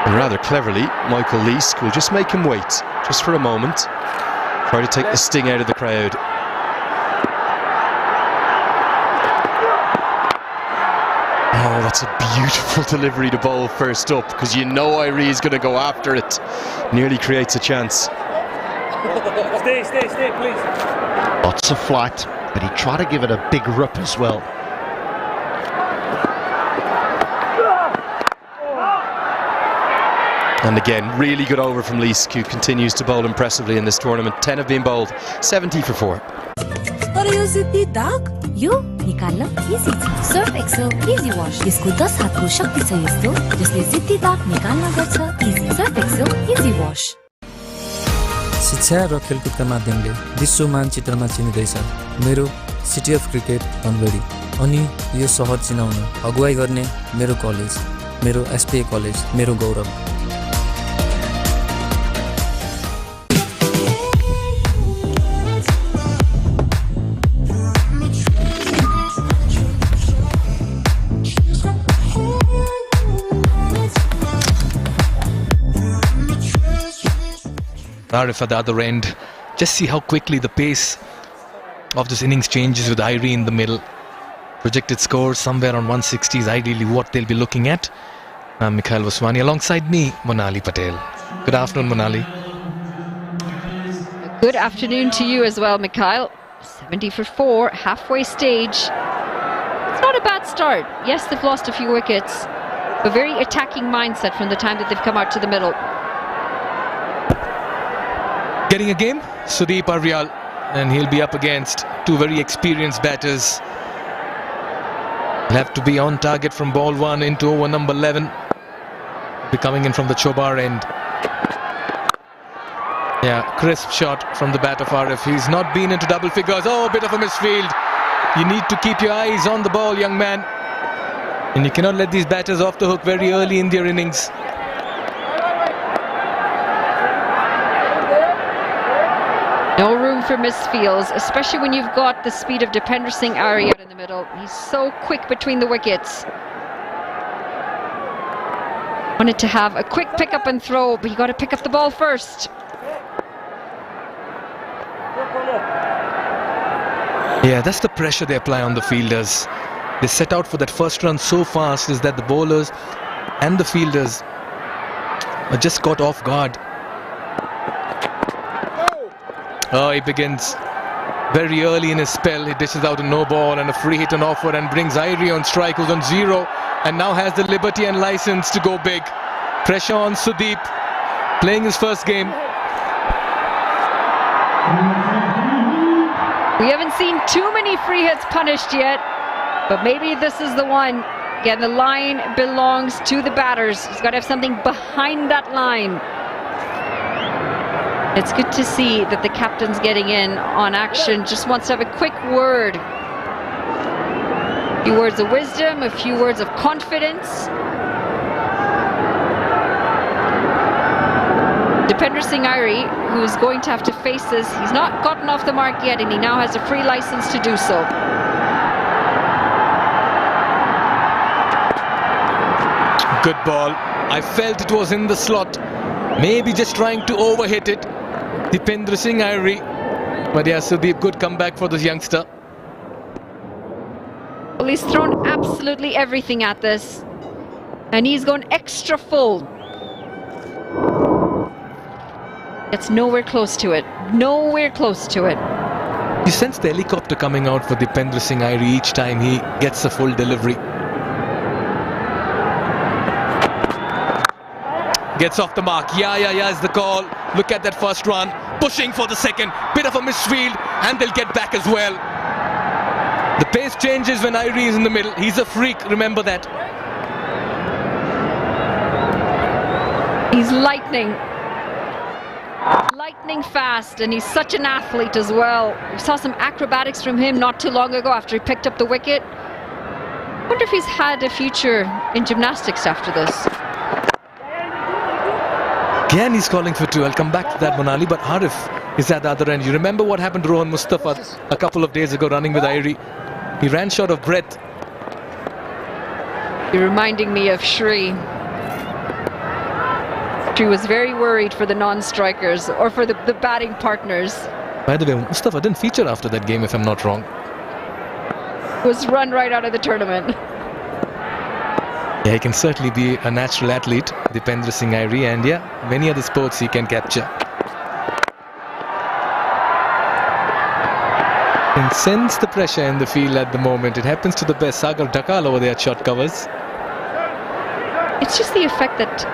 And rather cleverly, Michael Leask will just make him wait, just for a moment. Try to take the sting out of the crowd. Oh, that's a beautiful delivery to bowl first up, because you know Irie is going to go after it. Nearly creates a chance. Stay, please. Lots of flight, but he tried to give it a big rip as well. And again, really good over from Leask, who continues to bowl impressively in this tournament. 10 have been bowled, 70 for 4. तर यो जिद्दी दाग यो निकाल्न easy छ Surf Excel easy wash यसको 10 हातको शक्ति छ यस्तो जसले जिद्दी दाग निकाल्न गर्छ easy Surf Excel easy wash शिक्षा र खेलकुदका माध्यमले विश्व मानचित्रमा चिनिँदैछ मेरो सिटी अफ क्रिकेट धनगढी अनि यो सहर चिनाउन अगुवाई गर्ने मेरो कलेज मेरो एसपीए कलेज मेरो गौरव Arif at the other end. Just see how quickly the pace of this innings changes with Irie in the middle. Projected score somewhere on 160 is ideally what they'll be looking at. I'm Mikhail Vaswani, alongside me, Monali Patel. Good afternoon, Monali. Good afternoon to you as well, Mikhail. 70 for 4, halfway stage. It's not a bad start. Yes, they've lost a few wickets. A very attacking mindset from the time that they've come out to the middle. Getting a game, Sudeep Rijal, and he'll be up against 2 very experienced batters. He'll have to be on target from ball 1 into over number 11. Be coming in from the Chobar end. Yeah, crisp shot from the bat of Arif. He's not been into double figures. Oh, a bit of a misfield. You need to keep your eyes on the ball, young man. And you cannot let these batters off the hook very early in their innings. No room for misfields, especially when you've got the speed of Dipender Singh Arya out in the middle. He's so quick between the wickets. Wanted to have a quick pick up and throw, but you got to pick up the ball first. Yeah, that's the pressure they apply on the fielders. They set out for that first run so fast is that the bowlers and the fielders are just caught off guard. Oh, he begins very early in his spell. He dishes out a no ball and a free hit on offer and brings Irie on strike, who's on 0 and now has the liberty and license to go big. Pressure on Sudeep, playing his first game. We haven't seen too many free hits punished yet, but maybe this is the one. Again, the line belongs to the batters. He's got to have something behind that line. It's good to see that the captain's getting in on action, just wants to have a quick word. A few words of wisdom, a few words of confidence. Dipender Singh Irie, who's going to have to face this, he's not gotten off the mark yet and he now has a free license to do so. Good ball. I felt it was in the slot. Maybe just trying to overhit it. Dipender Singh Irie. But yeah, Sudeep, good comeback for this youngster. Well, he's thrown absolutely everything at this. And he's gone extra full. It's nowhere close to it. Nowhere close to it. You sense the helicopter coming out for Dipendra Singh Airi each time he gets a full delivery. Gets off the mark. Yeah is the call. Look at that first run. Pushing for the second. Bit of a misfield, and they'll get back as well. The pace changes when Airi is in the middle. He's a freak, remember that. He's lightning fast, and he's such an athlete as well. We saw some acrobatics from him not too long ago after he picked up the wicket. I wonder if he's had a future in gymnastics after this. Again, he's calling for two. I'll come back to that, Monali, but Arif is at the other end. You remember what happened to Rohan Mustafa a couple of days ago running with Airi? He ran short of breath. You're reminding me of Shri. She was very worried for the non-strikers or for the batting partners. By the way, Mustafa didn't feature after that game, if I'm not wrong. Was run right out of the tournament. Yeah, he can certainly be a natural athlete, Dipendra Singh Airi, and yeah, many other sports he can capture. Can sense the pressure in the field at the moment. It happens to the best. Sagar Dhakal over there at short covers. It's just the effect that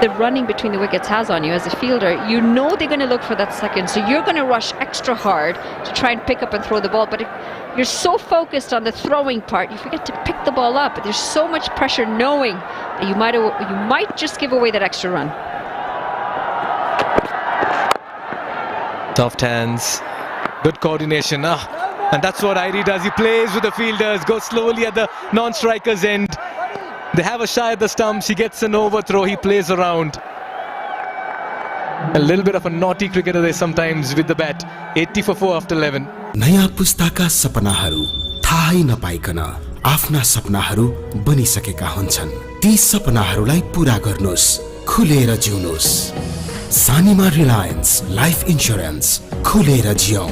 the running between the wickets has on you as a fielder. You know they're going to look for that second, so you're going to rush extra hard to try and pick up and throw the ball, but you're so focused on the throwing part, you forget to pick the ball up. There's so much pressure knowing that you might just give away that extra run. Soft hands, good coordination. And that's what Airi does. He plays with the fielders, goes slowly at the non-strikers' end. They have a shy at the stumps. He gets an overthrow. He plays around. A little bit of a naughty cricketer there sometimes with the bat. 80 for 4 after 11. नयाँ पुस्ताका सपनाहरू थाहै नपाइकन आफ्ना सपनाहरू बनिसकेका हुन्छन्। ती सपनाहरूलाई पूरा गर्नुस्, खुलेर जिउनुस्। सानीमा Reliance life insurance, खुलेर जियौं।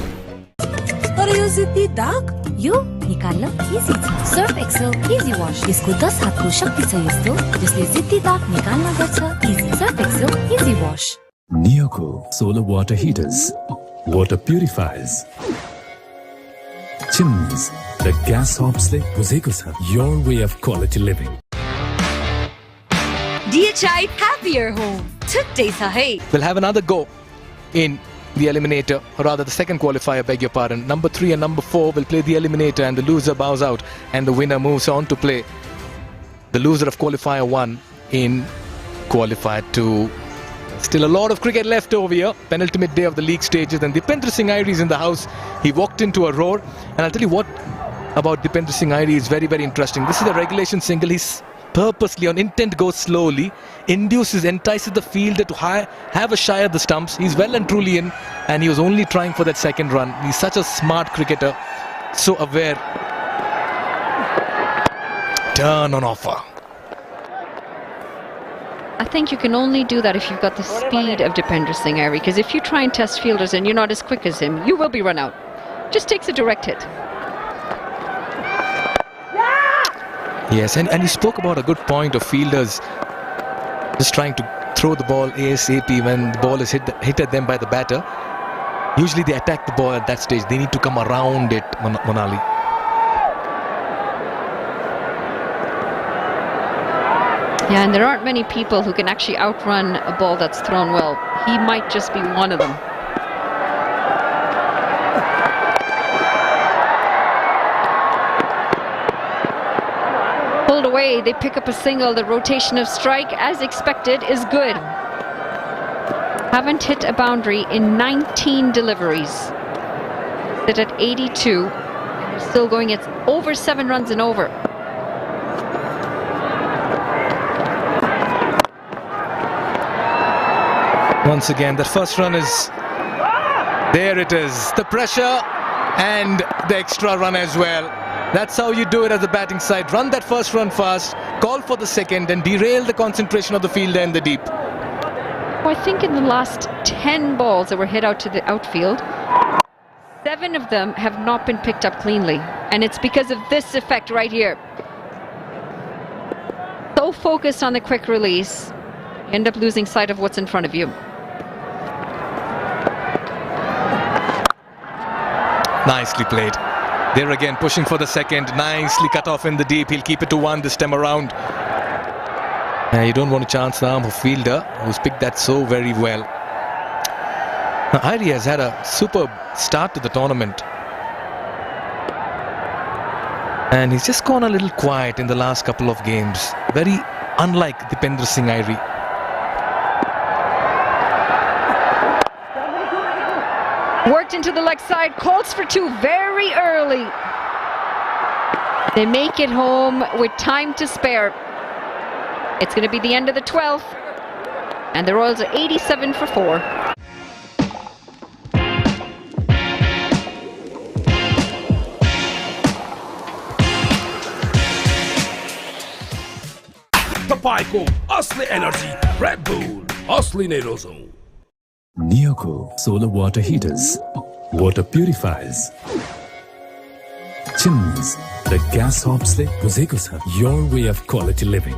तर यो जिद्दी दाग यो निकाल्न इजी छ। सर्फ एक्सेल इजी वाश, यसको 10 हातको शक्ति छ यस्तो जसले जिद्दी दाग निकाल्न गर्छ easy. Surf Excel easy wash. Neoco solar water heaters, water purifiers, chimneys, the gas hobsle बुझेको छ your way of quality living. DHI happier home. Today sa hai. We'll have another go in the eliminator, or rather the second qualifier, beg your pardon. Number 3 and number 4 will play the eliminator, and the loser bows out and the winner moves on to play the loser of qualifier 1 in qualifier 2. Still a lot of cricket left over here. Penultimate day of the league stages, and Dipendra Singh Airi is in the house. He walked into a roar, and I'll tell you what about Dipendra Singh Airi is very, very interesting. This is a regulation single. He's purposely on intent, goes slowly, entices the fielder to have a shy at the stumps. He's well and truly in, and he was only trying for that second run. He's such a smart cricketer, so aware. Turn on offer. I think you can only do that if you've got the speed of Dipendra Singh Airi, because if you try and test fielders and you're not as quick as him, you will be run out. Just takes a direct hit. Yes, and you spoke about a good point of fielders just trying to throw the ball ASAP when the ball is hit at them by the batter. Usually they attack the ball at that stage. They need to come around it, Monali. Yeah, and there aren't many people who can actually outrun a ball that's thrown well. He might just be one of them. Pulled away, they pick up a single. The rotation of strike, as expected, is good. Haven't hit a boundary in 19 deliveries. Sit at 82, and they're still going. It's over 7 runs and over. Once again, the first run is... There it is. The pressure and the extra run as well. That's how you do it as a batting side. Run that first run fast, call for the second, and derail the concentration of the fielder in the deep. Well, I think in the last 10 balls that were hit out to the outfield, 7 of them have not been picked up cleanly. And it's because of this effect right here. So focused on the quick release, you end up losing sight of what's in front of you. Nicely played. There again, pushing for the second. Nicely cut off in the deep. He'll keep it to 1 this time around. You don't want to chance the arm of fielder who's picked that so very well. Now, Irie has had a superb start to the tournament. And he's just gone a little quiet in the last couple of games. Very unlike Dipendra Singh Irie. Worked into the leg side, calls for 2 very early. They make it home with time to spare. It's going to be the end of the 12th, and the Royals are 87 for 4. Tapay Asli Energy, Red Bull, Asli Nerozon. Neoco solar water heaters, water purifiers, chimneys, the gas hobs le buzeko cha, your way of quality living.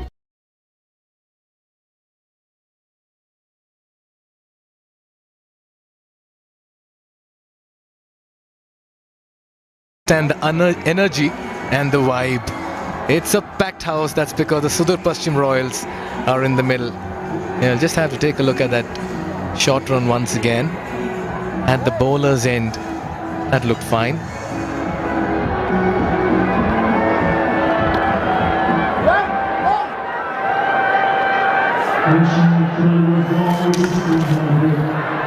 And the energy and the vibe. It's a packed house. That's because the Sudur Paschim Royals are in the middle. You'll just have to take a look at that short run once again. At the bowler's end, that looked fine.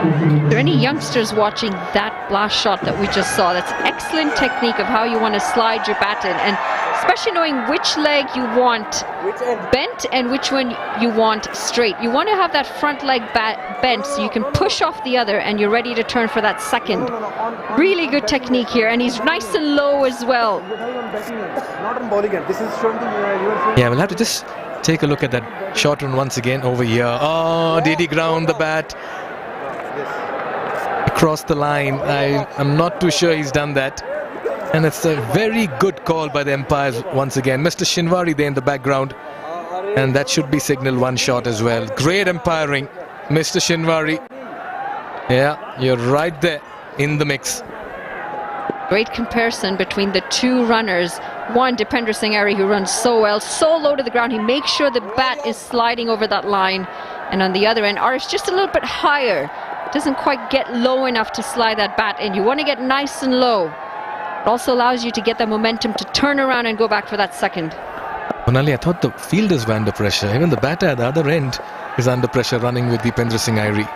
Are there any youngsters watching that last shot that we just saw? That's excellent technique of how you want to slide your bat in, and especially knowing which leg you want bent and which one you want straight. You want to have that front leg bent so you can push off the other and you're ready to turn for that second. Really good technique here, and he's nice and low as well. Yeah, we'll have to just take a look at that short run once again over here. Oh, did he ground the bat across the line? I'm not too sure he's done that. And it's a very good call by the umpires once again. Mr. Shinwari there in the background. And that should be signal 1 shot as well. Great umpiring, Mr. Shinwari. Yeah, you're right there in the mix. Great comparison between the 2 runners. One, Dipendra Singh Irie, who runs so well, so low to the ground. He makes sure the bat is sliding over that line. And on the other end, Arish just a little bit higher. Doesn't quite get low enough to slide that bat in. You want to get nice and low. It also allows you to get the momentum to turn around and go back for that second. Onali, I thought the fielders were under pressure. Even the batter at the other end is under pressure running with Dipendra Singh Irie.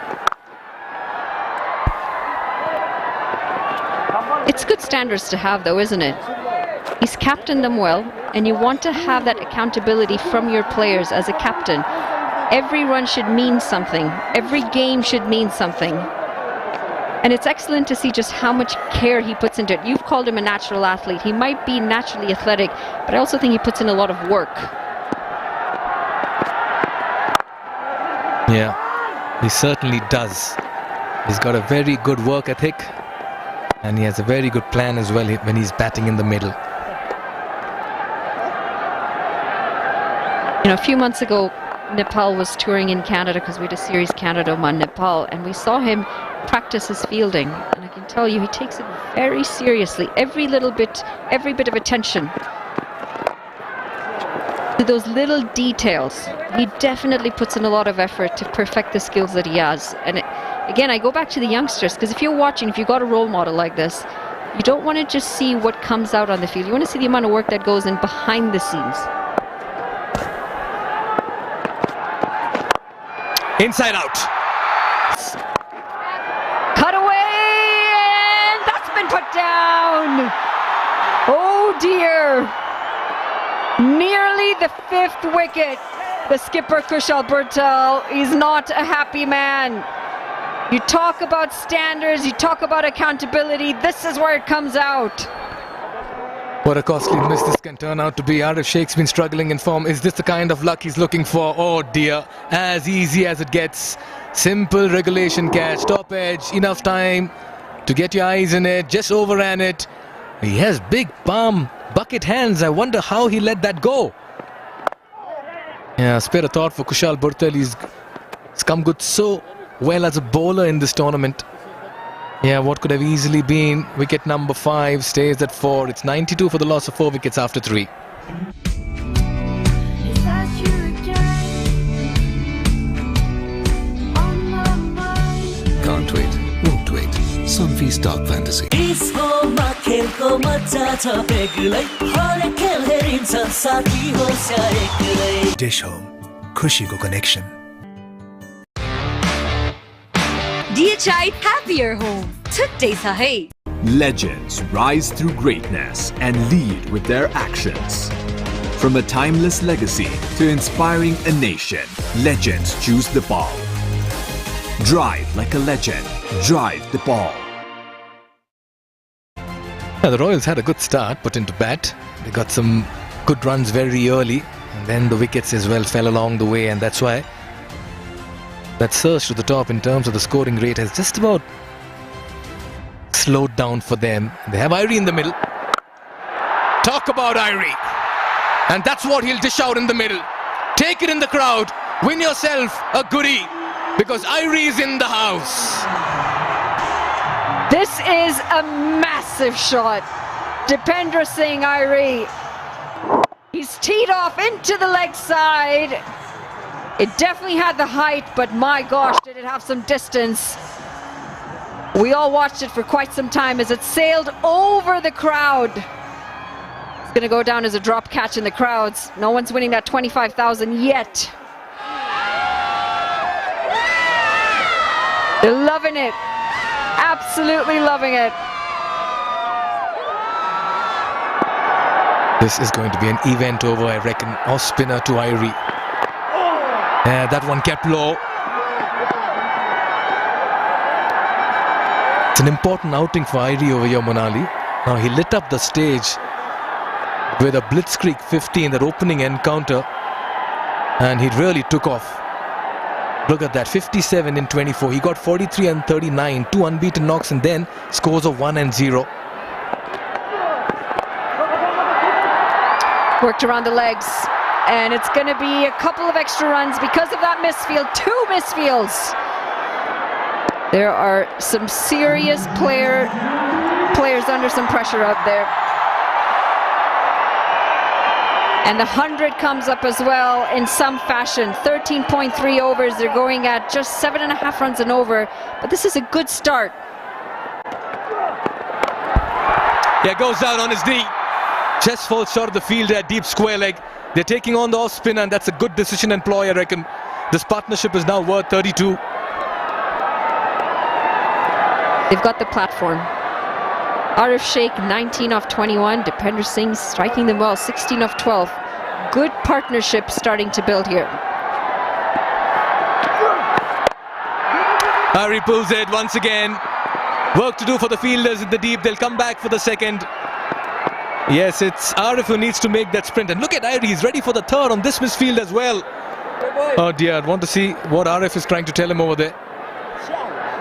It's good standards to have though, isn't it? He's captained them well, and you want to have that accountability from your players as a captain. Every run should mean something. Every game should mean something. And it's excellent to see just how much care he puts into it. You've called him a natural athlete. He might be naturally athletic, but I also think he puts in a lot of work. Yeah, he certainly does. He's got a very good work ethic, and he has a very good plan as well when he's batting in the middle. You know, a few months ago, Nepal was touring in Canada because we had a series Canada-Oman Nepal, and we saw him practice his fielding, and I can tell you he takes it very seriously. Every bit of attention to those little details. He definitely puts in a lot of effort to perfect the skills that he has. And again, I go back to the youngsters, because if you're watching, if you've got a role model like this, you don't want to just see what comes out on the field. You want to see the amount of work that goes in behind the scenes. Inside out. Cut away, and that's been put down. Oh dear. Nearly the 5th wicket. The skipper Kushal Burtal is not a happy man. You talk about standards, you talk about accountability, this is where it comes out. What a costly miss this can turn out to be. Arif Sheikh's been struggling in form. Is this the kind of luck he's looking for? Oh dear, as easy as it gets. Simple regulation catch, top edge, enough time to get your eyes in it, just overran it. He has big palm, bucket hands. I wonder how he let that go. Yeah, spare a thought for Kushal Burtal. He's come good so well as a bowler in this tournament. Yeah, what could have easily been wicket number 5 stays at 4. It's 92 for the loss of 4 wickets after 3. Can't wait, won't wait. Sunfeast Dark Fantasy. Dish Home, खुशी को connection. DHI Happier Home. Today sahi. Legends rise through greatness and lead with their actions. From a timeless legacy to inspiring a nation, legends choose the ball. Drive like a legend. Drive the ball. Now, the Royals had a good start, put into bat. They got some good runs very early, and then the wickets as well fell along the way, and that's why that surge to the top in terms of the scoring rate has just about slowed down for them. They have Irie in the middle. Talk about Irie. And that's what he'll dish out in the middle. Take it in the crowd. Win yourself a goodie, because Irie is in the house. This is a massive shot. Dipendra Singh Irie. He's teed off into the leg side. It definitely had the height, but my gosh, did it have some distance. We all watched it for quite some time as it sailed over the crowd. It's going to go down as a drop catch in the crowds. No one's winning that 25,000 yet. They're loving it. Absolutely loving it. This is going to be an event over, I reckon. Off spinner to Irie. That one kept low. It's an important outing for Irie over here, Monali. Now he lit up the stage with a blitzkrieg 15, that opening encounter, and he really took off. Look at that, 57 in 24. He got 43 and 39, 2 unbeaten knocks, and then scores of 1 and 0. Worked around the legs, and it's going to be a couple of extra runs because of that misfield. 2 misfields. There are some serious players under some pressure out there. And the 100 comes up as well in some fashion. 13.3 overs. They're going at just 7.5 runs and over. But this is a good start. Yeah, goes down on his knee. Chest falls short of the field at deep square leg. They're taking on the off spin, and that's a good decision and ploy, I reckon. This partnership is now worth 32. They've got the platform. Arif Sheikh 19 off 21. Dipendra Singh striking them well, 16 off 12. Good partnership starting to build here. Irie pulls it once again. Work to do for the fielders in the deep. They'll come back for the second. Yes, it's Arif who needs to make that sprint. And look at Irie, he's ready for the third on this misfield as well. Oh dear, I want to see what Arif is trying to tell him over there.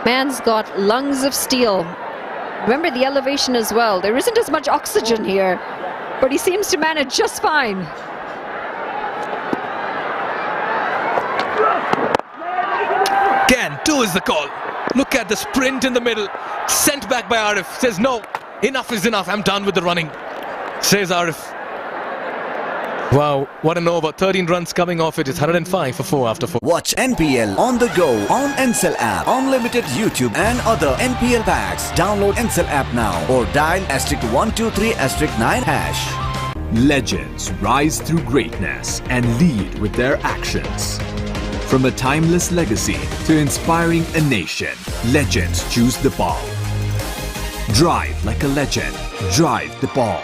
Man's got lungs of steel. Remember the elevation as well. There isn't as much oxygen here, but he seems to manage just fine. Again, 2 is the call. Look at the sprint in the middle. Sent back by Arif. Says no, enough is enough. I'm done with the running, says Arif. Wow, what an over. 13 runs coming off it. It's 105 for 4 after 4. Watch NPL on the go on Ncell app, unlimited YouTube and other NPL packs. Download Ncell app now or dial *123*9#. Legends rise through greatness and lead with their actions. From a timeless legacy to inspiring a nation, legends choose the ball. Drive like a legend. Drive the ball.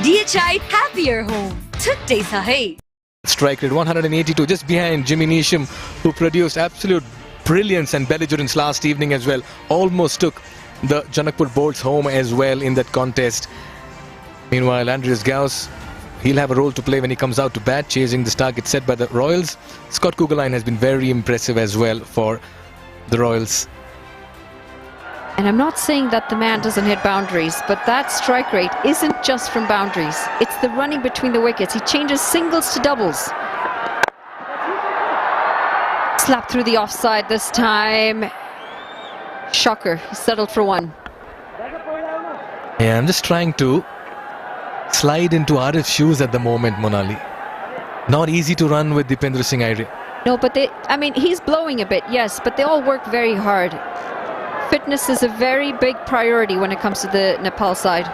DHI Happier Home. Today sahi. Strike rate 182, just behind Jimmy Neesham, who produced absolute brilliance and belligerence last evening as well. Almost took the Janakpur Bolts home as well in that contest. Meanwhile, Andreas Gauss, he'll have a role to play when he comes out to bat, chasing this target set by the Royals. Scott Kuggeleijn has been very impressive as well for the Royals. And I'm not saying that the man doesn't hit boundaries, but that strike rate isn't just from boundaries. It's the running between the wickets. He changes singles to doubles. Slap through the offside this time. Shocker, he settled for one. Yeah, I'm just trying to slide into Arif's shoes at the moment, Monali. Not easy to run with Dipendra Singh Aire. No, but he's blowing a bit, yes, but they all work very hard. Fitness is a very big priority when it comes to the Nepal side.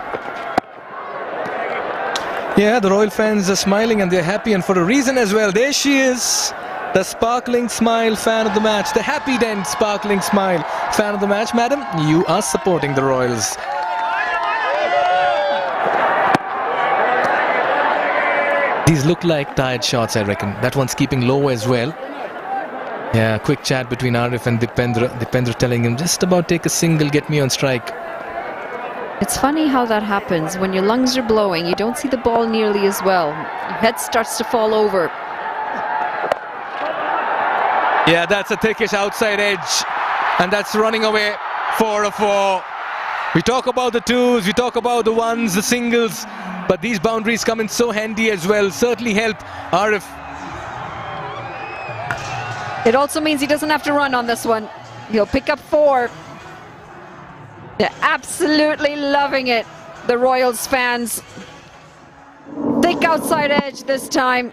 Yeah, the Royal fans are smiling and they're happy, and for a reason as well. There she is, the sparkling smile fan of the match, the happy dent sparkling smile fan of the match. Madam, you are supporting the Royals. These look like tired shots, I reckon. That one's keeping low as well. Yeah, quick chat between Arif and Dipendra. Dipendra telling him, just about take a single, get me on strike. It's funny how that happens. When your lungs are blowing, you don't see the ball nearly as well. Your head starts to fall over. Yeah, that's a thickish outside edge. And that's running away. 4 of 4. We talk about the twos, we talk about the ones, the singles. But these boundaries come in so handy as well. Certainly help Arif. It also means he doesn't have to run on this one. He'll pick up 4. They're absolutely loving it, the Royals fans. Thick outside edge this time.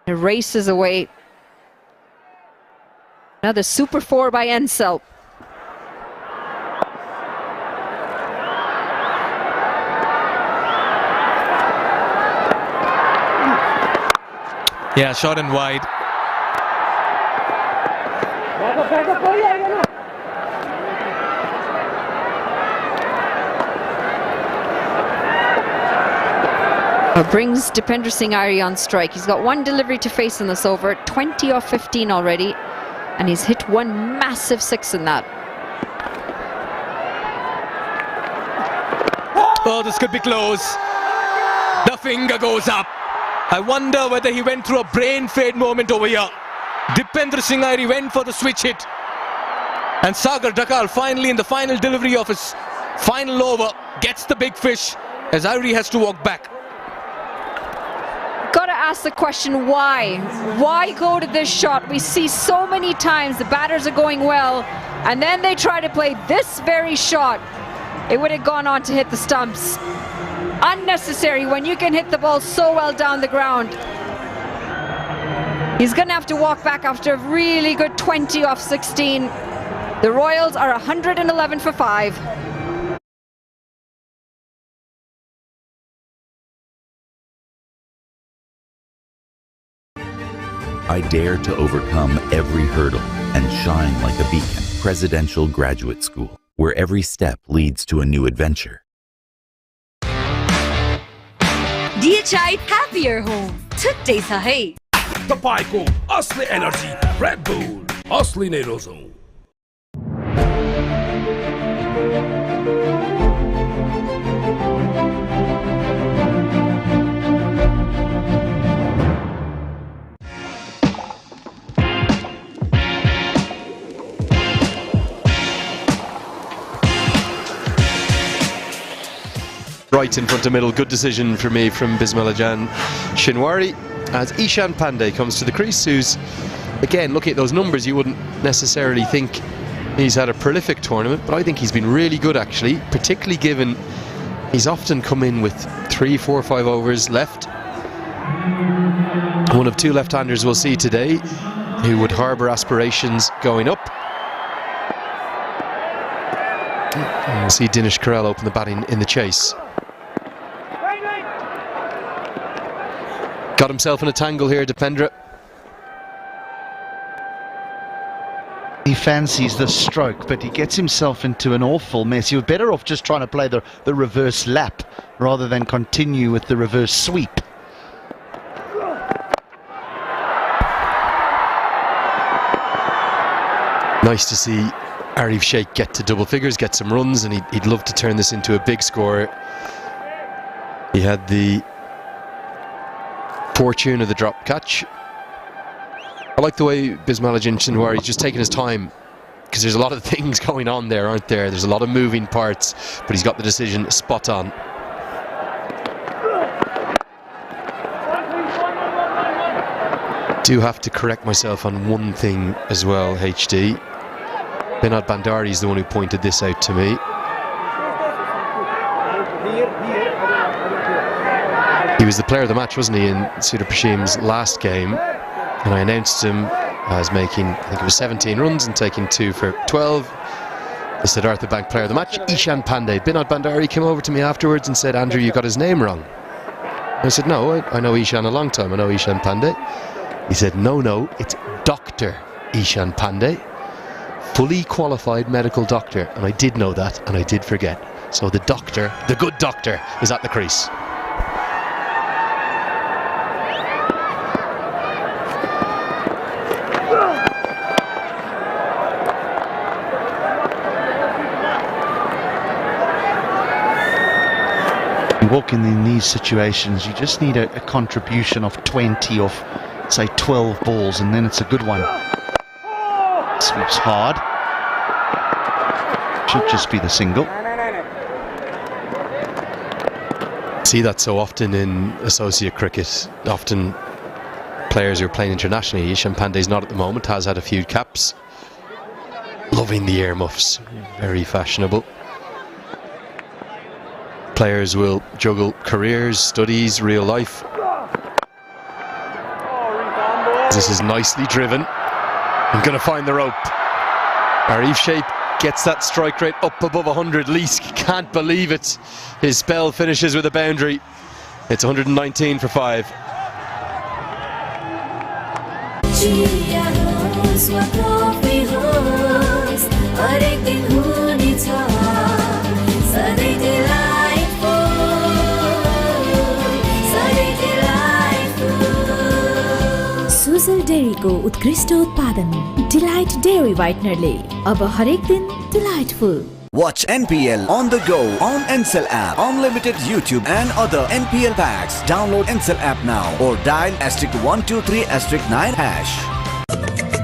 It races away. Another super 4 by Ensel. Yeah, short and wide. Brings Dipendra Singh Aire on strike. He's got 1 delivery to face in this over, 20 off 15 already, and he's hit 1 massive 6 in that. Oh, this could be close. The finger goes up. I wonder whether he went through a brain fade moment over here. Dipendra Singh Aire went for the switch hit. And Sagar Dakal finally in the final delivery of his final over gets the big fish as Aire has to walk back. Gotta ask the question, why? Why go to this shot? We see so many times the batters are going well and then they try to play this very shot. It would have gone on to hit the stumps. Unnecessary when you can hit the ball so well down the ground. He's gonna have to walk back after a really good 20 off 16. The Royals are 111 for 5. I dare to overcome every hurdle and shine like a beacon. Presidential Graduate School, where every step leads to a new adventure. DHI Happier Home. छुट्टै छ है। तपाईको असली energy red bull असली नै रोजौं। Right in front of middle, good decision for me from Bismillah-Jan Shinwari as Ishan Pandey comes to the crease, who's, again, looking at those numbers, you wouldn't necessarily think he's had a prolific tournament, but I think he's been really good actually, particularly given he's often come in with 3, 4, 5 overs left. One of 2 left-handers we'll see today who would harbour aspirations going up. And we'll see Dinesh Karel open the batting in the chase. Got himself in a tangle here, Dipendra. He fancies the stroke, but he gets himself into an awful mess. You're better off just trying to play the reverse lap rather than continue with the reverse sweep. Nice to see Arif Sheikh get to double figures, get some runs, and he'd love to turn this into a big score. He had the fortune of the drop catch. I like the way Bismillah-Jan Shinwari's just taking his time because there's a lot of things going on there, aren't there? There's a lot of moving parts, but he's got the decision spot on. Do have to correct myself on one thing as well, HD. Binod Bandari is the one who pointed this out to me. He was the player of the match, wasn't he, in Sudar Prashim's last game, and I announced him as making, I think it was 17 runs and taking 2 for 12. The Siddhartha Bank player of the match, Ishan Pandey. Binod Bandari came over to me afterwards and said, Andrew, you got his name wrong. I said, no, I know Ishan a long time, I know Ishan Pandey. He said, no, it's Dr. Ishan Pandey, fully qualified medical doctor. And I did know that, and I did forget. So the doctor, the good doctor, is at the crease. Walking in these situations, you just need a contribution of 20 or say 12 balls, and then it's a good one. Sweeps hard. Should just be the single. See that so often in associate cricket. Often players who are playing internationally. Ishan Pandey's not at the moment, has had a few caps. Loving the earmuffs, very fashionable. Players will juggle careers, studies, real life. This is nicely driven. I'm going to find the rope. Arif Sheikh gets that strike rate up above 100. Leask can't believe it. His spell finishes with a boundary. It's 119 for 5. Sujal डेयरीको उत्कृष्ट उत्पादन delight dairy व्हाइटनरले अब हरेक दिन delightful. Watch NPL on the go on Ncell app, unlimited YouTube and other NPL packs. Download Ncell app now or dial *123*9#.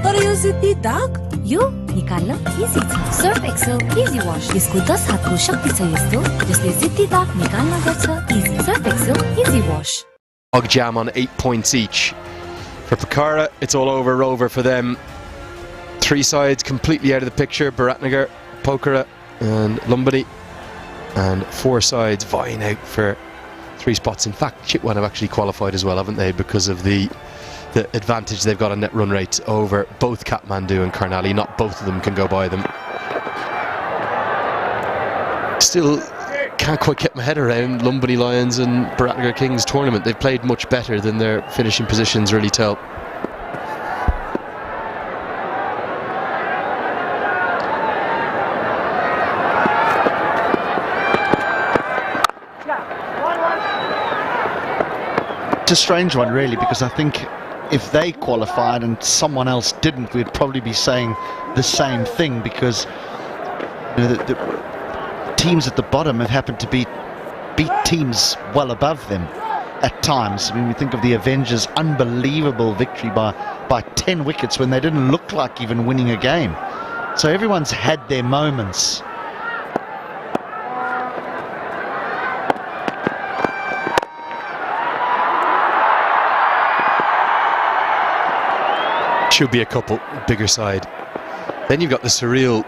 तर यो जिद्दी दाग यो निकाल्न easy छ. Surf Excel easy wash. यसको 10 हातको शक्ति छ यस्तो जसले जिद्दी दाग निकाल्न गर्छ easy. Surf Excel easy wash. Jam on 8 points each. For Pokhara, it's all over for them. 3 sides completely out of the picture. Biratnagar, Pokhara and Lumbini. And 4 sides vying out for 3 spots. In fact, Chitwan have actually qualified as well, haven't they? Because of the advantage they've got on net run rate over both Kathmandu and Karnali. Not both of them can go by them. Still can't quite get my head around Lumbini Lions and Biratnagar Kings tournament. They've played much better than their finishing positions really tell. It's a strange one really, because I think if they qualified and someone else didn't, we'd probably be saying the same thing, because you know, the teams at the bottom have happened to beat teams well above them at times. I mean, we think of the Avengers' unbelievable victory by 10 wickets when they didn't look like even winning a game. So everyone's had their moments. Should be a couple, bigger side. Then you've got the surreal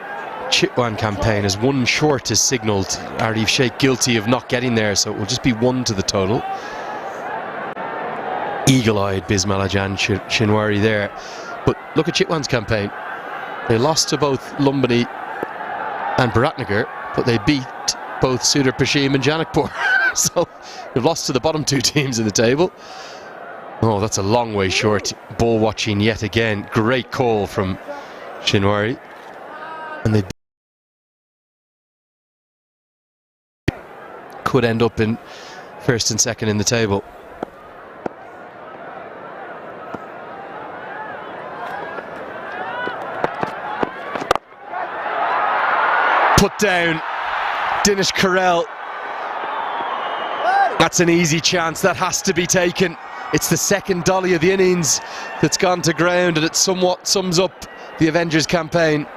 Chitwan campaign, as 1 short is signalled. Arif Sheikh guilty of not getting there, so it will just be 1 to the total. Eagle-eyed Bismillah-Jan Shinwari there. But look at Chitwan's campaign. They lost to both Lumbini and Biratnagar, but they beat both Sudar Prashim and Janakpur. So they've lost to the bottom 2 teams in the table. Oh, that's a long way short. Ball watching yet again. Great call from Shinwari. And they could end up in 1st and 2nd in the table. Put down Dinesh Karel. That's an easy chance. That has to be taken. It's the 2nd dolly of the innings that's gone to ground, and it somewhat sums up the Avengers campaign.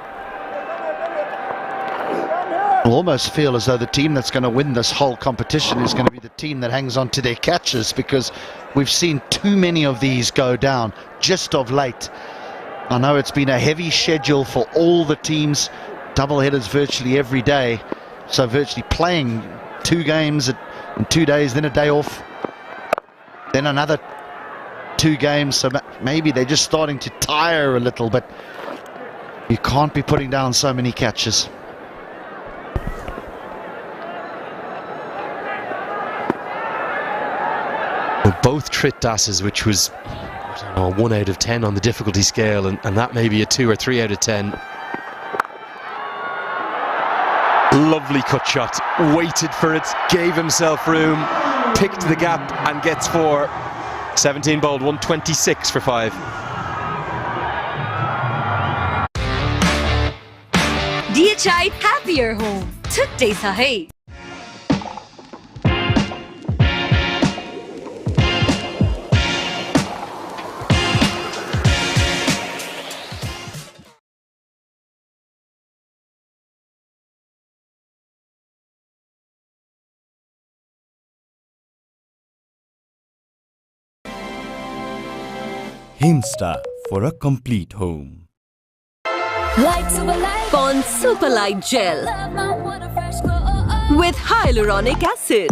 I almost feel as though the team that's going to win this whole competition is going to be the team that hangs on to their catches, because we've seen too many of these go down just of late. I know it's been a heavy schedule for all the teams, double headers virtually every day, so virtually playing 2 games in 2 days, then a day off, then another 2 games, so maybe they're just starting to tire a little, but you can't be putting down so many catches. Well, both Trit dasses, which was, I don't know, a 1 out of 10 on the difficulty scale, and that may be a 2 or 3 out of 10. Lovely cut shot, waited for it, gave himself room, picked the gap and gets 4. 17 bowled, 126 for 5. DHI Happier Home. छुट्टै छ है। Himstar for a complete home. Light Super Light on Super Light Gel with hyaluronic acid.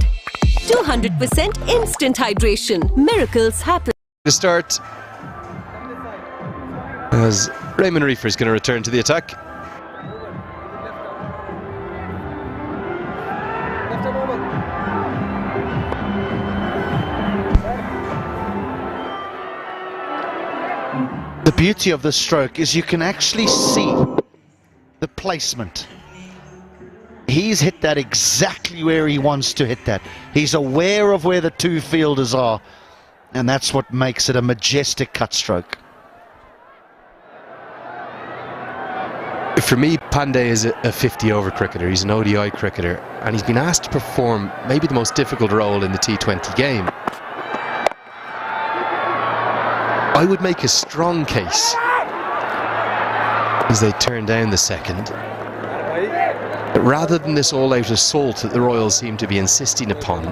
200% instant hydration. Miracles happen. To start, as Raymond Reefer is going to return to the attack. The beauty of this stroke is you can actually see the placement. He's hit that exactly where he wants to hit that. He's aware of where the 2 fielders are, and that's what makes it a majestic cut stroke. For me, Pandey is a 50-over cricketer. He's an ODI cricketer, and he's been asked to perform maybe the most difficult role in the T20 game. I would make a strong case, as they turn down the second, that rather than this all-out assault that the Royals seem to be insisting upon,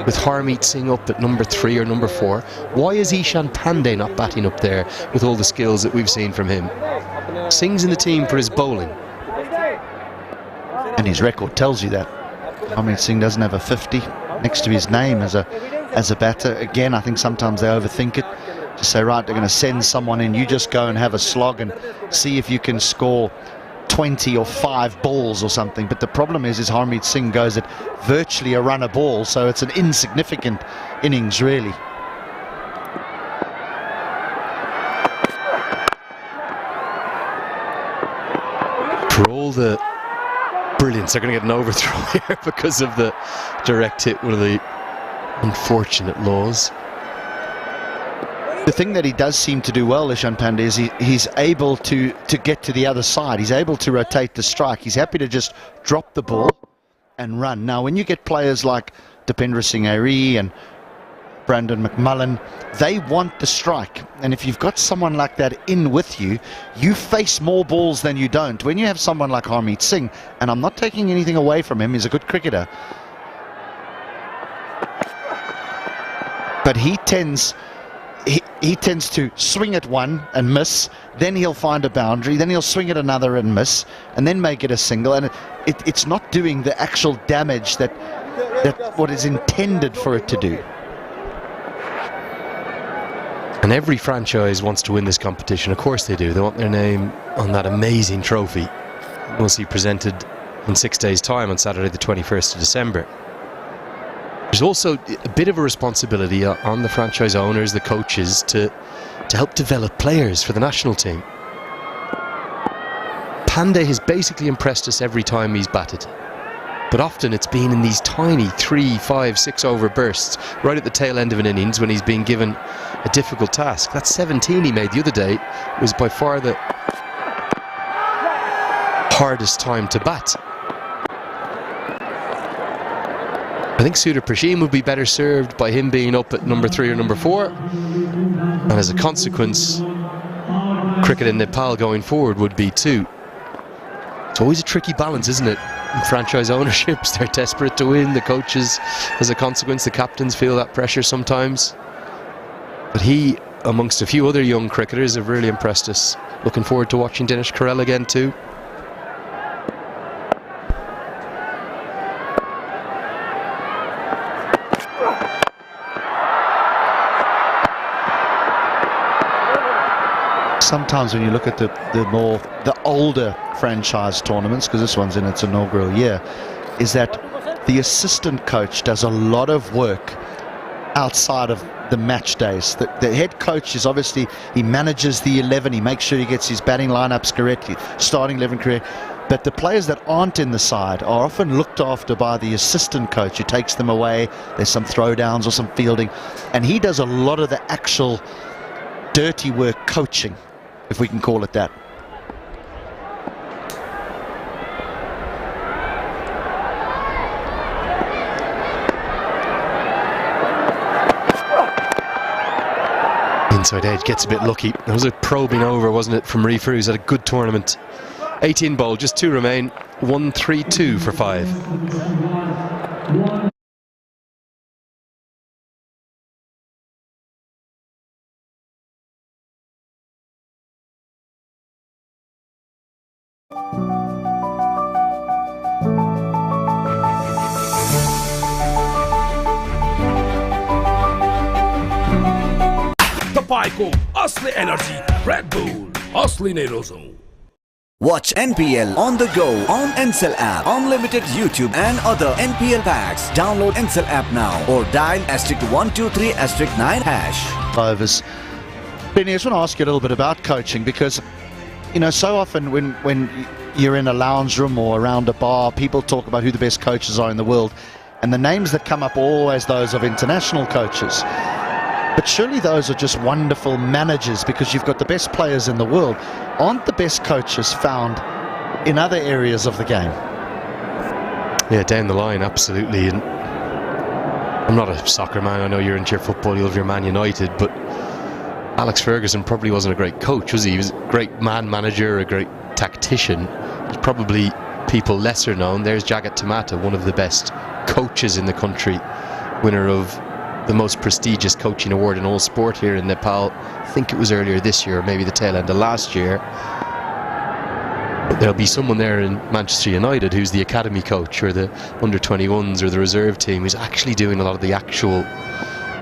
with Harmeet Singh up at number 3 or number 4, why is Ishan Pandey not batting up there with all the skills that we've seen from him? Singh's in the team for his bowling. And his record tells you that. Harmeet Singh doesn't have a 50 next to his name as a batter. Again, I think sometimes they overthink it. To say, right, they're going to send someone in, you just go and have a slog and see if you can score 20 or 5 balls or something. But the problem is Harmeet Singh goes at virtually a run a ball, so it's an insignificant innings, really. For all the brilliance, they're going to get an overthrow here because of the direct hit, one of the unfortunate laws. The thing that he does seem to do well, Ishan Pandey, is he's able to get to the other side. He's able to rotate the strike. He's happy to just drop the ball and run. Now, when you get players like Dipendra Singh Airi and Brandon McMullen, they want the strike. And if you've got someone like that in with you, you face more balls than you don't. When you have someone like Harmeet Singh, and I'm not taking anything away from him, he's a good cricketer, but he tends to swing at one and miss, then he'll find a boundary, then he'll swing at another and miss, and then make it a single, and it's not doing the actual damage that what is intended for it to do. And every franchise wants to win this competition. Of course they do. They want their name on that amazing trophy we'll see presented in 6 days' time on Saturday the 21st of December. There's also a bit of a responsibility on the franchise owners, the coaches, to help develop players for the national team. Pandey has basically impressed us every time he's batted, but often it's been in these tiny 3, 5, 6 over bursts right at the tail end of an innings when he's been given a difficult task. That 17 he made the other day was by far the hardest time to bat. I think Sudhir Prashim would be better served by him being up at number 3 or number 4, and as a consequence, cricket in Nepal going forward would be too. It's always a tricky balance, isn't it? franchise ownerships, they're desperate to win. The coaches, as a consequence, the captains feel that pressure sometimes. But he, amongst a few other young cricketers, have really impressed us. Looking forward to watching Dinesh Karel again too. Sometimes when you look at the older franchise tournaments, because this one's in its inaugural year, is that the assistant coach does a lot of work outside of the match days. The head coach is obviously, he manages the 11, he makes sure he gets his batting lineups correct, starting 11 correct. But the players that aren't in the side are often looked after by the assistant coach who takes them away. There's some throwdowns or some fielding, and he does a lot of the actual dirty work coaching, if we can call it that. Inside edge, gets a bit lucky. It was a probing over, wasn't it, from Reefer, who's had a good tournament. 18 bowled, just 2 remain. 1-3-2 for 5. तपाईँको असली energy red bull असली नै रोजौं. Watch NPL on the go on Ncell app. Unlimited YouTube and other NPL packs. Download Ncell app now or dial *123*9#. Overs. Benny, I just want to ask you a little bit about coaching, because, you know, so often when you're in a lounge room or around a bar, people talk about who the best coaches are in the world, and the names that come up are always those of international coaches. But surely those are just wonderful managers, because you've got the best players in the world. Aren't the best coaches found in other areas of the game? Yeah, down the line, absolutely. And I'm not a soccer man. I know you're into your football, you love your Man United, but Alex Ferguson probably wasn't a great coach, was he? He was a great man manager, a great tactician. He's probably people lesser known. There's Jagat Tamata, one of the best coaches in the country, winner of the most prestigious coaching award in all sport here in Nepal. I think it was earlier this year, or maybe the tail end of last year. But there'll be someone there in Manchester United who's the academy coach, or the under-21s, or the reserve team, who's actually doing a lot of the actual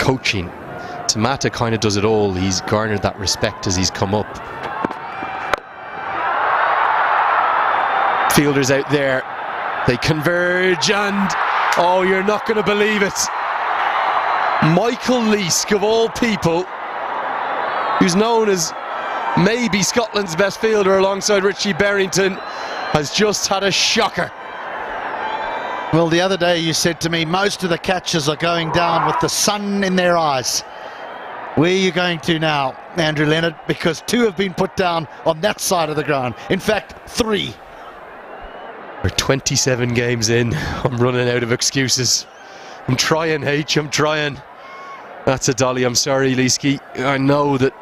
coaching. Tamata kind of does it all. He's garnered that respect as he's come up. Fielders out there, they converge, and oh, you're not going to believe it. Michael Leask, of all people, who's known as maybe Scotland's best fielder alongside Richie Berrington, has just had a shocker. Well, the other day you said to me, most of the catches are going down with the sun in their eyes. Where are you going to now, Andrew Leonard? Because 2 have been put down on that side of the ground. In fact, 3. We're 27 games in. I'm running out of excuses. I'm trying, H, I'm trying. That's a dolly, I'm sorry, Leesky. I know that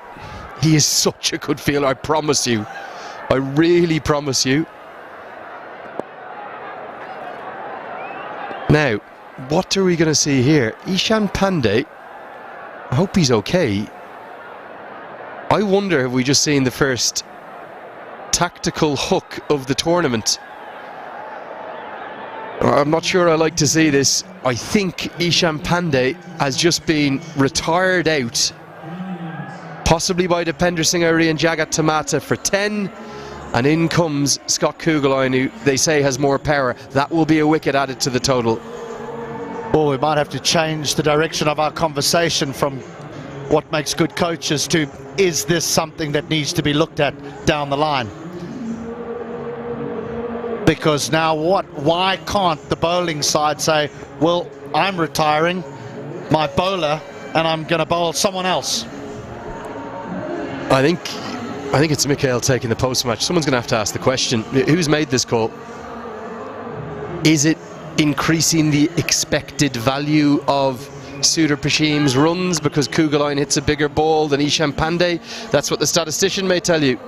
he is such a good fielder, I promise you. I really promise you. Now, what are we going to see here? Ishan Pandey, I hope he's okay. I wonder, have we just seen the first tactical hook of the tournament? I'm not sure I like to see this. I think Ishan Pandey has just been retired out, possibly by Dipender Singh Auri and Jagat Tamata, for 10, and in comes Scott Kugelheim, who they say has more power. That will be a wicket added to the total. Well, we might have to change the direction of our conversation from what makes good coaches to, is this something that needs to be looked at down the line? Because now why can't the bowling side say, well, I'm retiring my bowler and I'm going to bowl someone else? I think it's Mikhail taking the post-match. Someone's going to have to ask the question, who's made this call? Is it increasing the expected value of Sudhir Pashim's runs because Kugelheim hits a bigger ball than Ishan Pandey? That's what the statistician may tell you.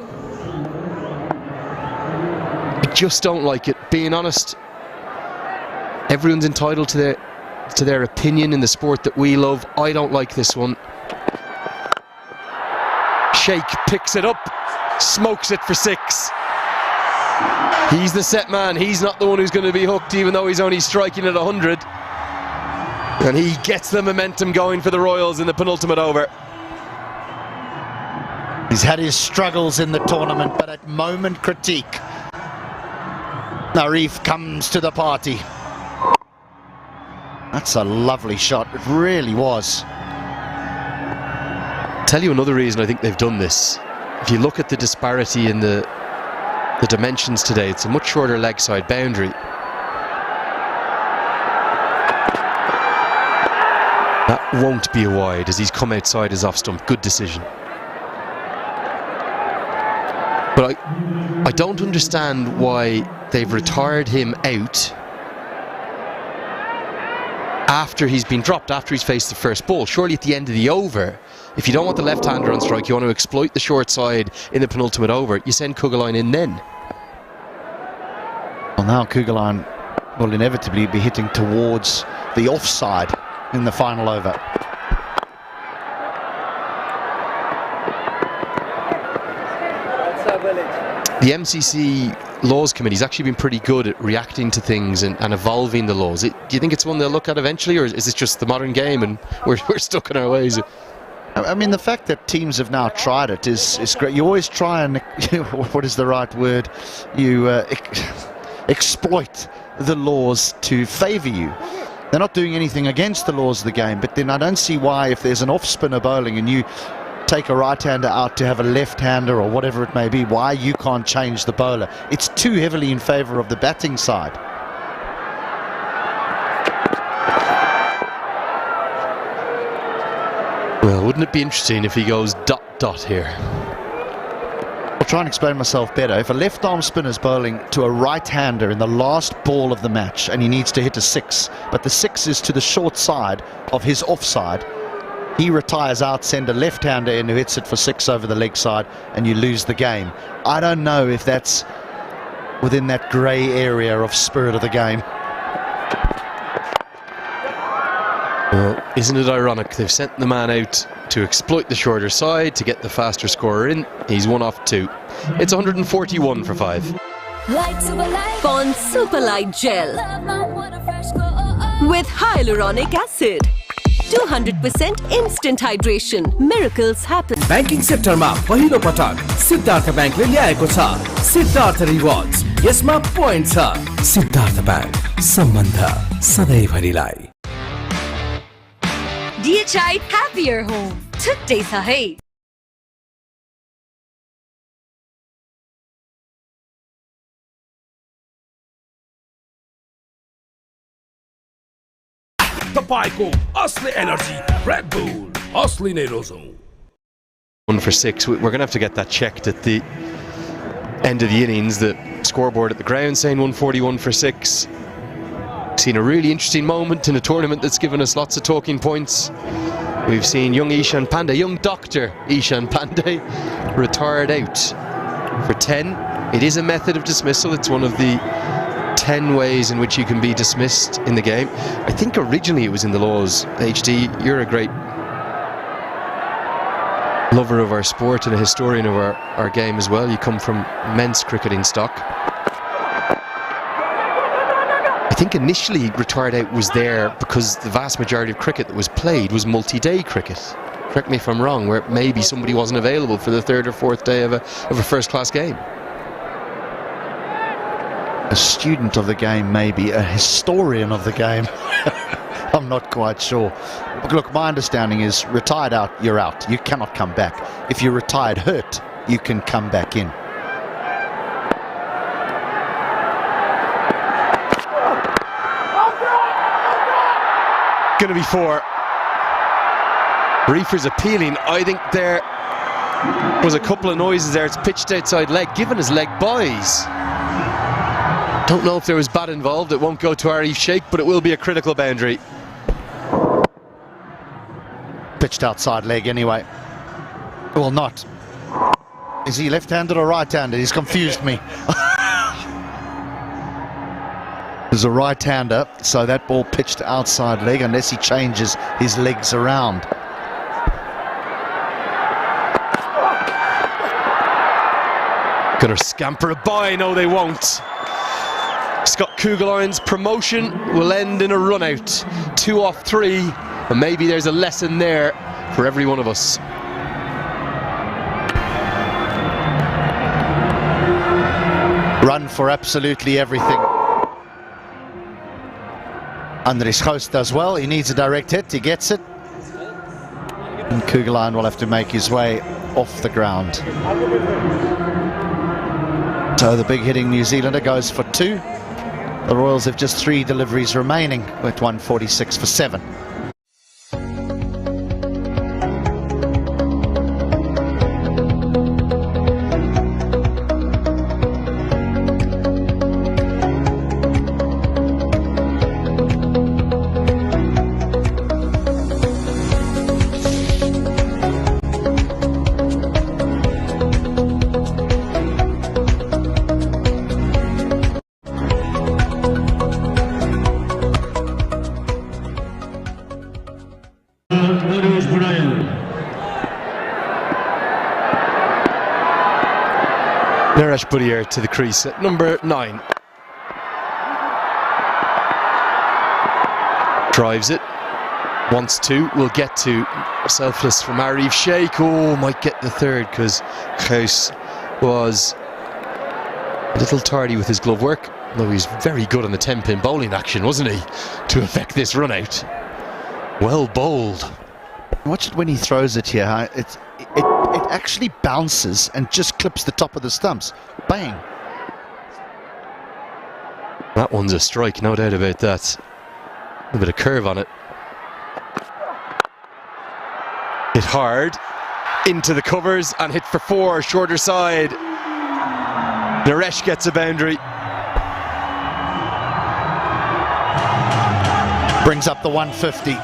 I just don't like it, being honest. Everyone's entitled to their opinion in the sport that we love. I don't like this one. Sheikh picks it up, smokes it for 6. He's the set man. He's not the one who's going to be hooked, even though he's only striking at 100. And he gets the momentum going for the Royals in the penultimate over. He's had his struggles in the tournament, but at moment critique, Arif comes to the party. That's a lovely shot. It really was. Tell you another reason I think they've done this. If you look at the disparity in the dimensions today, it's a much shorter leg side boundary. That won't be a wide as he's come outside his off stump. Good decision. But I don't understand why they've retired him out after he's been dropped, after he's faced the first ball. Surely at the end of the over, if you don't want the left-hander on strike, you want to exploit the short side in the penultimate over, you send Kuggeleijn in then. Well, now Kuggeleijn will inevitably be hitting towards the offside in the final over. The MCC Laws Committee's actually been pretty good at reacting to things and evolving the laws. Do you think it's one they'll look at eventually, or is this just the modern game and we're stuck in our ways? I mean, the fact that teams have now tried it is great. You always try and, what is the right word? You exploit the laws to favour you. They're not doing anything against the laws of the game, but then I don't see why, if there's an off-spinner bowling and you take a right-hander out to have a left-hander or whatever it may be, why you can't change the bowler. It's too heavily in favour of the batting side. Well, wouldn't it be interesting if he goes dot here? I'll try and explain myself better. If a left-arm spinner's bowling to a right-hander in the last ball of the match and he needs to hit a 6, but the 6 is to the short side of his offside, he retires out, send a left-hander in who hits it for 6 over the leg side, and you lose the game. I don't know if that's within that grey area of spirit of the game. Well, isn't it ironic? They've sent the man out to exploit the shorter side, to get the faster scorer in. He's 1 off 2. It's 141 for 5. Pond Super Light Gel with hyaluronic acid. 200% instant hydration. Miracles happen. Banking सेक्टरमा पहिलो पटक सिद्धार्थ बैंकले ल्याएको छ Siddharth rewards. यसमा point छ। Siddharth bank, सम्बन्ध सधैँभरिलाई। DHI Happier Home. Today sahi. Tapaico, Asli Energy, Red Bull, Asli Nerozone. 1 for 6. We're going to have to get that checked at the end of the innings. The scoreboard at the ground saying 141 for 6. Seen a really interesting moment in a tournament that's given us lots of talking points. We've seen young Ishan Pandey, young Dr. Ishan Pandey, retired out for 10. It is a method of dismissal. It's one of the 10 ways in which you can be dismissed in the game. I think originally it was in the laws. HD, you're a great lover of our sport and a historian of our game as well. You come from immense cricketing stock. I think initially retired out was there because the vast majority of cricket that was played was multi-day cricket. Correct me if I'm wrong, where maybe somebody wasn't available for the 3rd or 4th day of a first-class game. A student of the game, maybe a historian of the game. I'm not quite sure. Look, my understanding is retired out, you're out. You cannot come back. If you're retired hurt, you can come back in. Going to be 4. Reefer's appealing. I think there was a couple of noises there. It's pitched outside leg, given his leg buys. Don't know if there was bat involved. It won't go to Arif Sheikh, but it will be a critical boundary. Pitched outside leg anyway. Well, not. Is he left-handed or right-handed? He's confused me. is a right-hander, so that ball pitched outside leg unless he changes his legs around. Gonna scamper a by, no they won't. Scott Kugelein's promotion will end in a run-out. 2 off 3, and maybe there's a lesson there for every one of us. Run for absolutely everything. Andries Gous does well, he needs a direct hit, he gets it. And Kugelein will have to make his way off the ground. So the big hitting New Zealander goes for 2. The Royals have just 3 deliveries remaining with 146 for 7. Naresh Budiyar to the crease at number 9. Drives it, wants to, will get to. Selfless from Arif Sheikh. Oh, might get the third because Gous was a little tardy with his glove work. Though he's very good on the 10-pin bowling action, wasn't he, to effect this run out. Well bowled. Watch it when he throws it here. It actually bounces and just clips the top of the stumps. Bang. That one's a strike, no doubt about that. A bit of curve on it. Hit hard into the covers and hit for 4, shorter side. Naresh gets a boundary. Brings up the 150.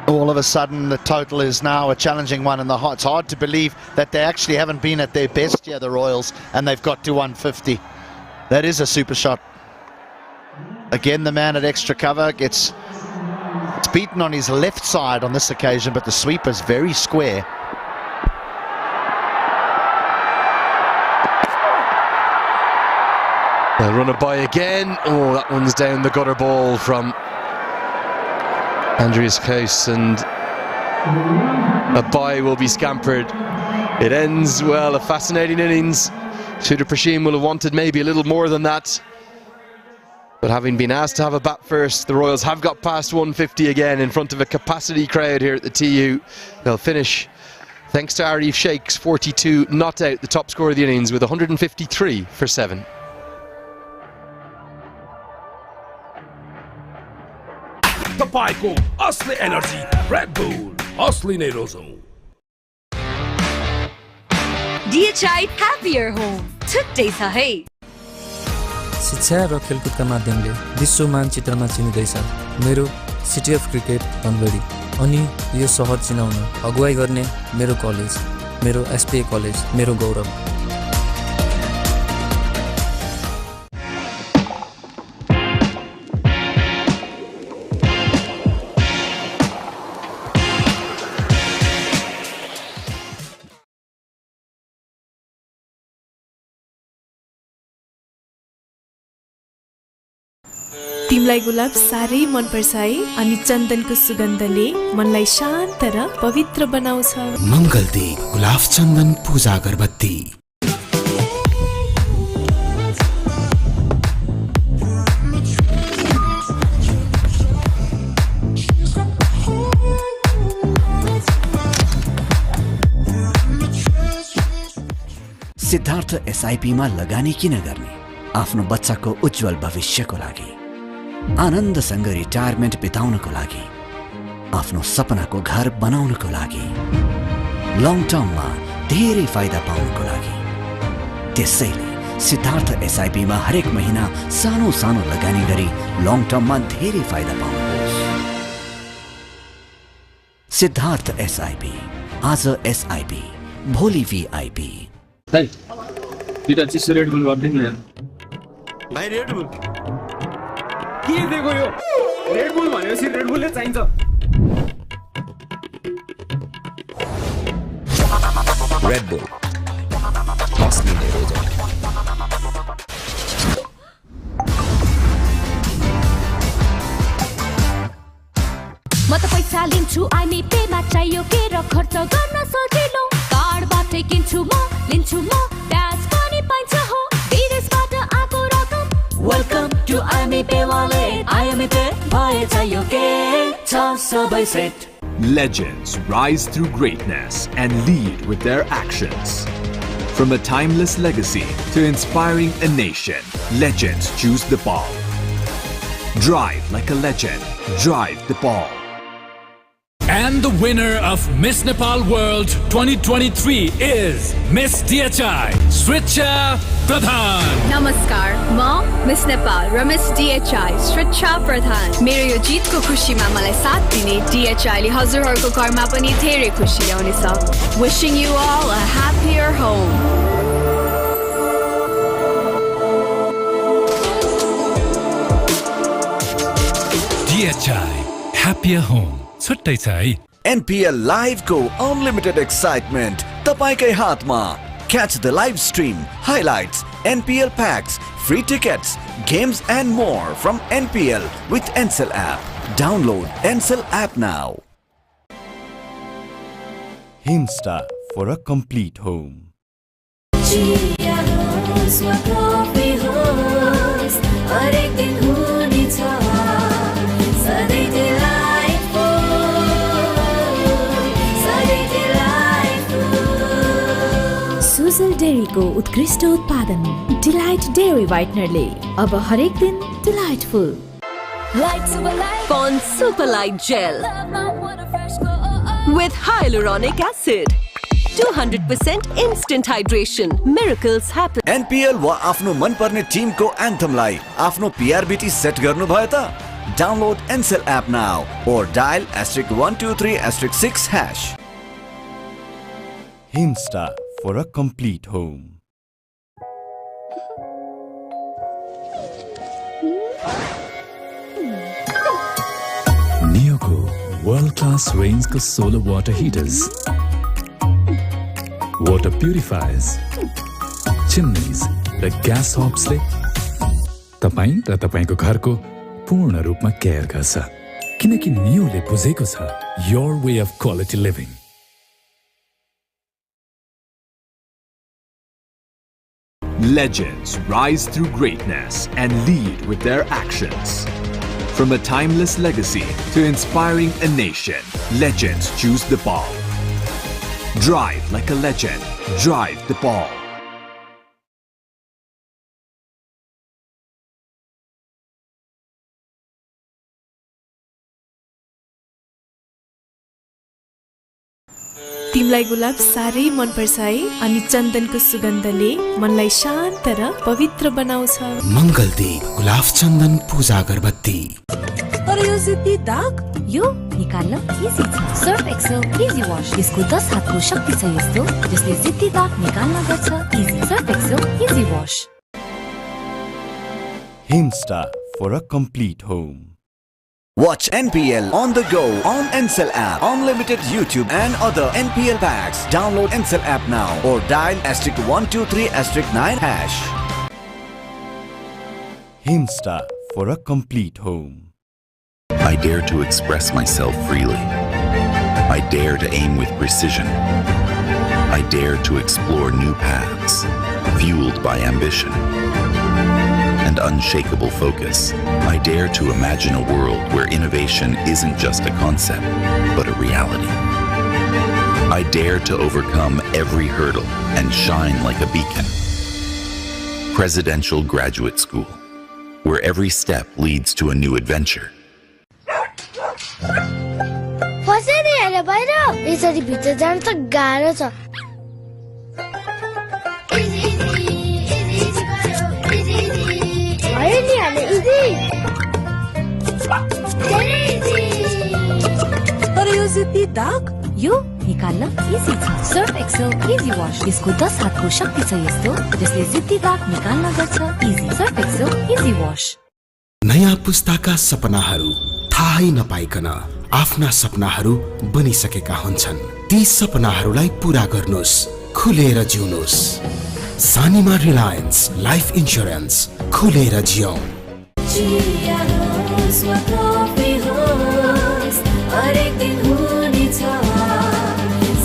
All of a sudden the total is now a challenging one, and it's hard to believe that they actually haven't been at their best here, the Royals, and they've got to 150. That is a super shot. Again, the man at extra cover gets beaten on his left side on this occasion, but the sweep is very square. They'll run it by again. Oh, that one's down the gutter ball from Andries Gous, and a bye will be scampered. It ends, well, a fascinating innings. Shuter Prashim will have wanted maybe a little more than that, but having been asked to have a bat first, the Royals have got past 150 again in front of a capacity crowd here at the TU. They'll finish, thanks to Arif Sheikh's 42 not out, the top scorer of the innings with 153 for 7. तपाईको असली energy red bull असली नै रोजौं DHI Happier Home छुट्टै छ है शिक्षा र खेलकुदका माध्यमले विश्व मानचित्रमा चिनिँदैछ मेरो सिटी अफ क्रिकेट धनगढी अनि यो सहर चिनाउन अगुवाई गर्ने मेरो कलेज मेरो एसपीए कलेज मेरो गौरव तिमलाई गुलाब साह्रै मन पर्छ है अनि चन्दनको सुगन्धले मनलाई शान्त र पवित्र बनाउँछ मङ्गलदीप गुलाब चन्दन पूजा अगरबत्ती सिद्धार्थ एसआईपी मा लगानी किन गर्ने आफ्नो बच्चाको उज्जवल भविष्यको लागि आनन्दसँग रिटायरमेन्ट बिताउनको लागि आफ्नो सपनाको घर बनाउनको लागि लङ टर्ममा धेरै फाइदा पाउनको लागि त्यसैले सिद्धार्थ एसआईपी मा हरेक महिना सानो सानो लगानी गरी लङ टर्ममा धेरै फाइदा पाउनुहोस् सिद्धार्थ एसआईपी आज एसआईपी भोलि वीआईपी भाइ दुईटा चिसो रेड बुल गरिदिनु न भाइ रेड बुल के दिएको यो रेड बुल भनेपछि रेड बुलले चाहिन्छ Red Bull. असली नै रोजो म त पैसा लिन्छु आइमी पेमा चाहियो के र खर्च गर्न सजिलो कार्डबाटै किन्छु म लिन्छु म ब्याज पनि पाइन्छ हो विदेशबाट आएको रकम वेलकम टु आइमी पे वालेट आइमी पे भए चाहियो के छ सबै set Legends rise through greatness and lead with their actions. From a timeless legacy to inspiring a nation, legends choose the ball. Drive like a legend. Drive the ball. And the winner of Miss Nepal World 2023 is Miss DHI, Sricha Pradhan. नमस्कार म miss Nepal र miss DHI श्रिचा प्रधान मेरो यो जितको खुसीमा मलाई साथ दिने DHI ले हजुरहरूको घरमा पनि धेरै खुसी ल्याउनेछ Wishing you all a happier home DHI, happier home. छुट्टै छ है NPL Live को unlimited excitement तपाईकै हातमा Catch the live stream, highlights, NPL packs, free tickets, games and more from NPL with Ncell app. Download Ncell app now. Himstar for a complete home. Chia house wa coffee house हरेक दिन हुनेछ सधैँ delightful सधैँ delightful Sujal डेरीको उत्कृष्ट उत्पादन delight dairy व्हाइटनरले अब हरेक दिन delightful Light Super Light Pond Super Light Gel with hyaluronic acid. 200% instant hydration. Miracles happen. NPL वा आफ्नो मनपर्ने टिमको एन्थमलाई आफ्नो PRBT सेट गर्नु भयो त download Ncell app now or dial *123*6#. Himstar for a complete home. Neoco world-class range का solar water heaters, water purifiers, chimneys र gas hobs ले तपाईं र तपाईंको घरको पूर्ण रूपमा केयर गर्छ किनकि नियोले बुझेको छ your way of quality living. Legends rise through greatness and lead with their actions. From a timeless legacy to inspiring a nation, legends choose the ball. Drive like a legend. Drive the ball. तिमलाई गुलाब साह्रै मन पर्छ है अनि चन्दनको सुगन्धले मनलाई शान्त र पवित्र बनाउँछ मङ्गलदीप गुलाब चन्दन पूजा अगरबत्ती तर यो जिद्दी दाग यो निकाल्न इजी छ सर्फ एक्सेल इजी वाश यसको 10 हातको शक्ति छ यस्तो जसले जिद्दी दाग निकाल्न गर्छ easy Surf Excel easy wash Himstar for a complete home. Watch NPL on the go on Ncell app. Unlimited YouTube and other NPL packs. Download Ncell app now or dial *123*9#. Himstar for a complete home. I dare to express myself freely. I dare to aim with precision. I dare to explore new paths, fueled by ambition and unshakable focus. I dare to imagine a world where innovation isn't just a concept, but a reality. I dare to overcome every hurdle and shine like a beacon. Presidential Graduate School, where every step leads to a new adventure. फसेनी हेर बाहिर यसरी भित्र जान त गाह्रो छ भयो नि हाले इजी तर यो जिद्दी दाग यो निकाल्न इजी छ सर्फ एक्सेल इजी वाश यसको 10 हातको शक्ति छ यस्तो जसले जिद्दी दाग निकाल्न गर्छ easy Surf Excel easy wash नयाँ पुस्ताका सपनाहरू थाहै नपाइकन आफ्ना सपनाहरू बनिसकेका हुन्छन्। ती सपनाहरूलाई पूरा गर्नुस्, खुलेर जिउनुस्। सानीमा रिलायन्स लाइफ इन्स्योरेन्स, खुलेर जियौं। चिया होस् वा कफी होस्, हरेक दिन हुनेछ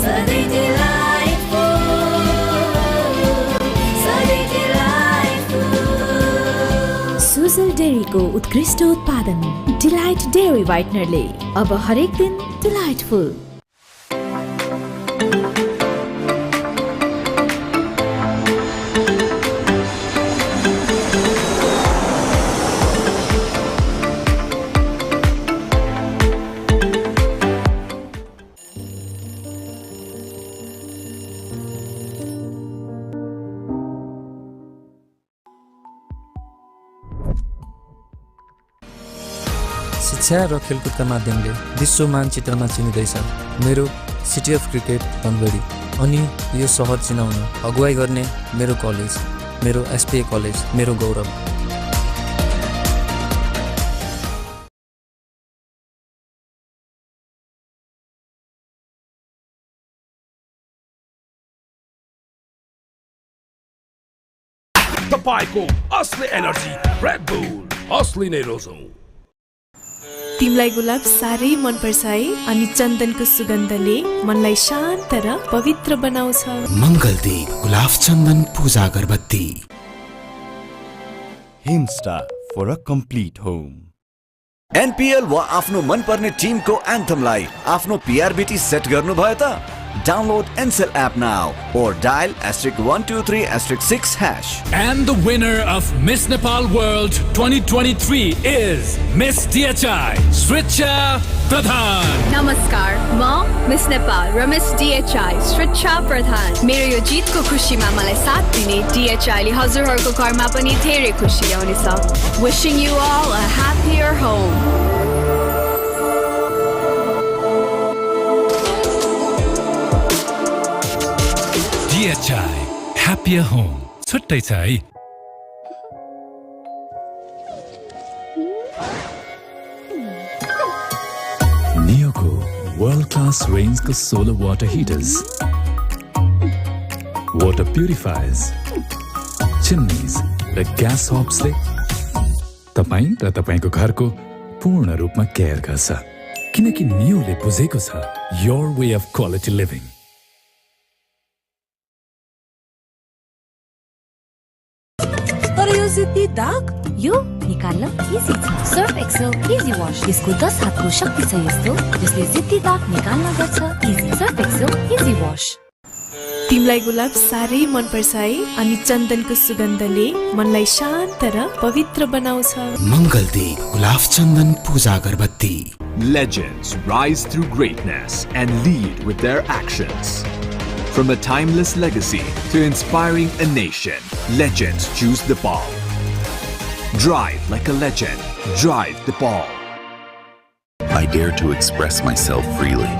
सधैँ delightful, सधैँ delightful। सुजल डेरीको उत्कृष्ट उत्पादन डिलाइट डेरी व्हाइटनरले अब हरेक दिन डिलाइटफुल। शिक्षा र खेलकुदका माध्यमले विश्व मानचित्रमा चिनिँदैछ मेरो सिटी अफ क्रिकेट धनगढी। अनि यो सहर चिनाउन अगुवाई गर्ने मेरो कलेज, मेरो एसपिए कलेज मेरो गौरव। तपाईको असली एनर्जी रेड बुल असली नै रोजौं। तिमीलाई गुलाब साह्रै मन पर्छ है, अनि चन्दनको सुगन्धले मनलाई शान्त र पवित्र बनाउँछ। मङ्गलदीप गुलाब चन्दन पूजा अगरबत्ती। Himstar for a complete home. NPL वा आफ्नो मनपर्ने टिमको एन्थमलाई आफ्नो पीआरबीटी सेट गर्नुभयो त? Download Ncell app now or dial *123*6#. And the winner of Miss Nepal World 2023 is Miss DHI, Sricha Pradhan. नमस्कार, म मिस नेपाल र मिस DHI श्रिचा प्रधान। मेरो यो जितको खुसीमा मलाई साथ दिने DHI ले हजुरहरूको घरमा पनि धेरै खुसी ल्याउनेछ। Wishing you all a happier home. DHI, happier home. छुट्टै छ है। नियोको वर्ल्ड क्लास रेन्जको solar water heaters, water purifiers, chimneys र ग्यास हब्सले तपाईँ र तपाईँको घरको पूर्ण रूपमा केयर गर्छ, किनकि नियोले बुझेको छ your way of quality living. जिद्दी दाग यो निकाल्न इजी छ। सर्फ एक्सेल इजी वाश, यसको 10 हातको शक्ति छ यस्तो जसले जिद्दी दाग निकाल्न गर्छ easy. Surf Excel easy wash. तिमीलाई गुलाब साह्रै मन पर्छ है, अनि चन्दनको सुगन्धले मनलाई शान्त र पवित्र बनाउँछ। मङ्गलदीप गुलाब चन्दन पूजा अगरबत्ती। Legends rise through greatness and lead with their actions. From a timeless legacy to inspiring a nation, legends choose the ball. Drive like a legend. Drive the ball. I dare to express myself freely.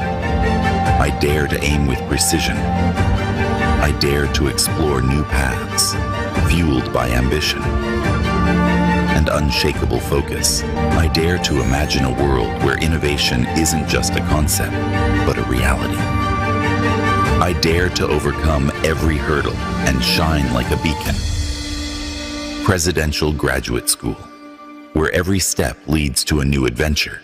I dare to aim with precision. I dare to explore new paths, fueled by ambition and unshakable focus. I dare to imagine a world where innovation isn't just a concept, but a reality. I dare to overcome every hurdle and shine like a beacon. Presidential Graduate School, where every step leads to a new adventure.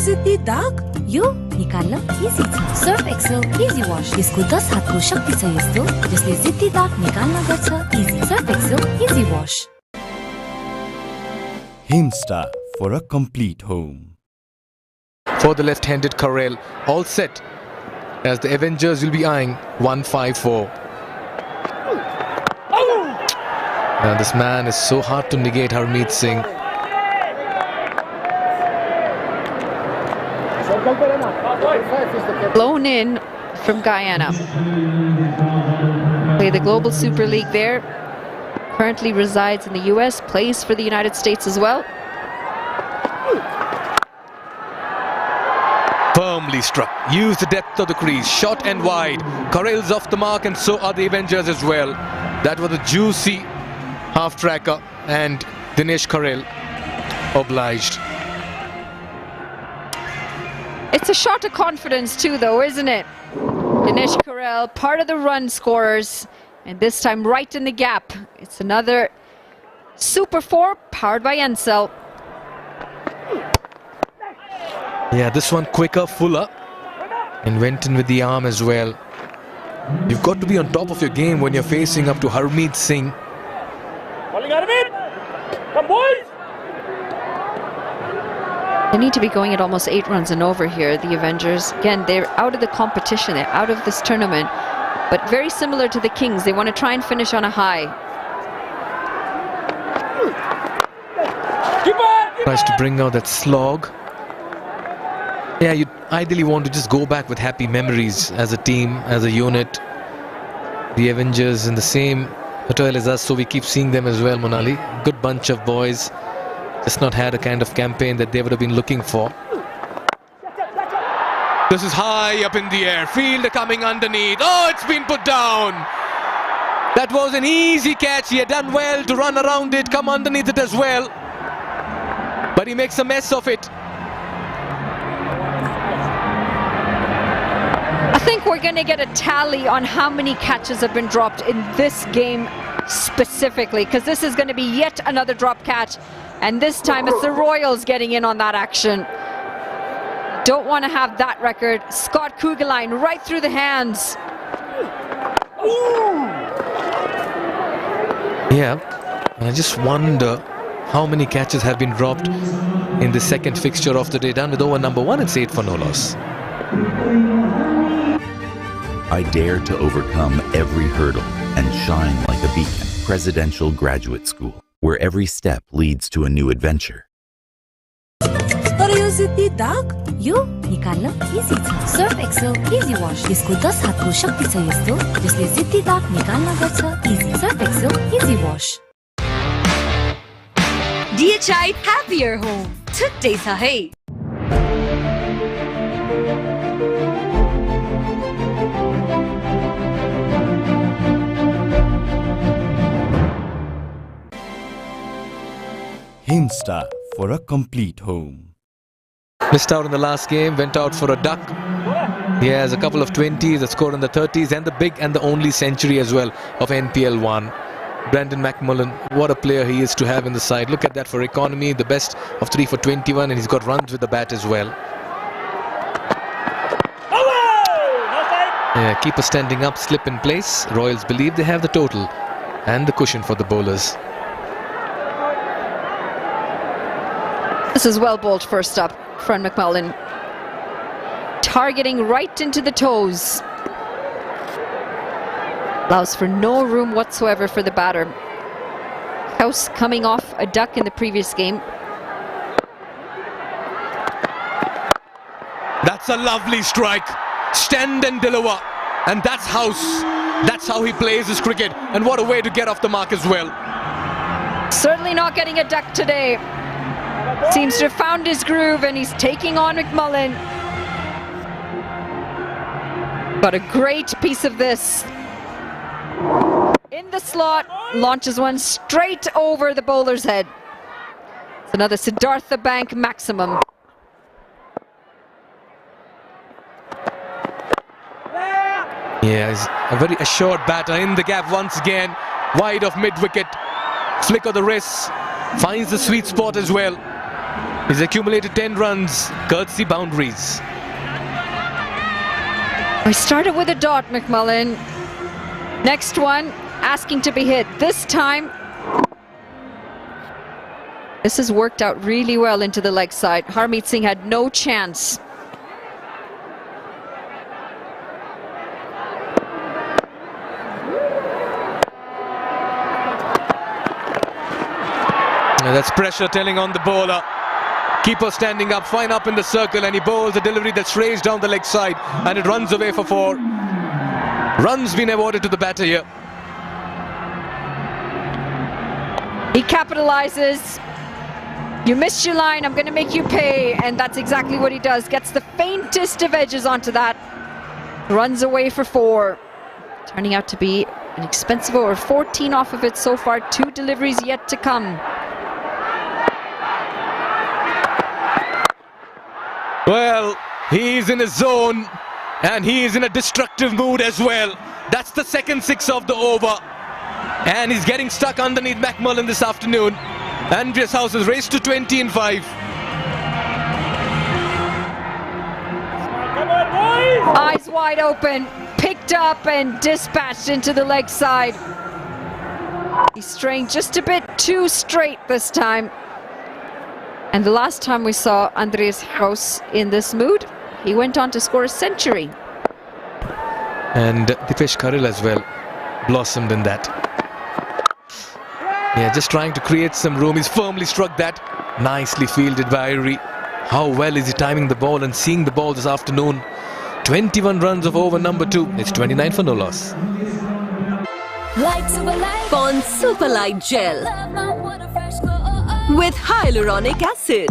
जिद्दी दाग यो निकाल्न easy छ। Surf Excel easy wash, यसको 10 हातको शक्ति छ यस्तो जसले जिद्दी दाग निकाल्न गर्छ easy. Surf Excel easy wash. Himstar for a complete home. For the left-handed Karel, all set as the Avengers will be eyeing 154. Now this man is so hard to negate, Harmeet Singh. Blown in from Guyana. Play the Global Super League there. Currently resides in the US, plays for the United States as well. Firmly struck. Use the depth of the crease. Short and wide. Karel's off the mark, and so are the Avengers as well. That was a juicy half-tracker, and Dinesh Karel obliged. It's a shot of confidence too, though, isn't it? Dinesh Karel, part of the run scorers, and this time right in the gap. It's another Super 4 powered by Encel. Yeah, this one quicker, fuller, and went in with the arm as well. You've got to be on top of your game when you're facing up to Harmeet Singh. Come, boys! They need to be going at almost 8 runs and over here, the Avengers. Again, they're out of the competition, they're out of this tournament, but very similar to the Kings. They want to try and finish on a high. Tries to bring out that slog. Yeah, you ideally want to just go back with happy memories as a team, as a unit. The Avengers in the same hotel as us, so we keep seeing them as well, Monali. Good bunch of boys. Just not had a kind of campaign that they would have been looking for. This is high up in the air. Fielder coming underneath. Oh, it's been put down. That was an easy catch. He had done well to run around it, come underneath it as well. But he makes a mess of it. I think we're going to get a tally on how many catches have been dropped in this game specifically, because this is going to be yet another drop catch, and this time it's the Royals getting in on that action. Don't want to have that record. Scott Kugelheim right through the hands. Yeah, I just wonder how many catches have been dropped in the second fixture of the day. Done with over number 1, it's 8 for no loss. I dare to overcome every hurdle and shine like a beacon. Presidential Graduate School, where every step leads to a new adventure. तर यो जिद्दी दाग यो निकाल्न easy छ Surf Excel easy wash यसको 10 हातको शक्ति छ यस्तो जसले जिद्दी दाग निकाल्न गर्छ easy Surf Excel easy wash DHI Happier Home छुट्टै छ है Himsta for a complete home. Missed out in the last game, went out for a duck. He has a couple of 20s, a score in the 30s, and the big and the only century as well of NPL 1. Brandon McMullen, what a player he is to have in the side. Look at that for economy, the best of 3 for 21, and he's got runs with the bat as well. Yeah, keeper standing up, slip in place. Royals believe they have the total and the cushion for the bowlers. This is well bowled first up, Fran McMullen. Targeting right into the toes. Allows for no room whatsoever for the batter. House coming off a duck in the previous game. That's a lovely strike. Stand and deliver. And that's House. That's how he plays his cricket. And what a way to get off the mark as well. Certainly not getting a duck today. Seems to have found his groove, and he's taking on McMullen. Got a great piece of this. In the slot, launches one straight over the bowler's head. It's another Siddhartha Bank maximum. Yeah, he's a very assured batter in the gap once again. Wide of mid-wicket. Flick of the wrist. Finds the sweet spot as well. He's accumulated 10 runs, courtesy boundaries. We started with a dot, McMullen. Next one, asking to be hit. This time, this has worked out really well into the leg side. Harmeet Singh had no chance. That's pressure telling on the bowler. Keeper standing up, fine up in the circle, and he bowls a delivery that's raised down the leg side, and it runs away for 4. Runs been awarded to the batter here. He capitalizes. You missed your line, I'm going to make you pay. And that's exactly what he does. Gets the faintest of edges onto that. Runs away for 4. Turning out to be an expensive over. 14 off of it so far. 2 deliveries yet to come. Well, he's in a zone and he is in a destructive mood as well. That's the second 6 of the over. And he's getting stuck underneath McMullen this afternoon. Andreas House has raced to 20 and 5. Eyes wide open, picked up and dispatched into the leg side. He's straying just a bit too straight this time. And the last time we saw Andreas House in this mood, he went on to score a century. And Dipesh Karil as well blossomed in that. Yeah, just trying to create some room. He's firmly struck that. Nicely fielded by Irie. How well is he timing the ball and seeing the ball this afternoon? 21 runs of over number 2. It's 29 for no loss. Pond Super Light Gel with hyaluronic acid.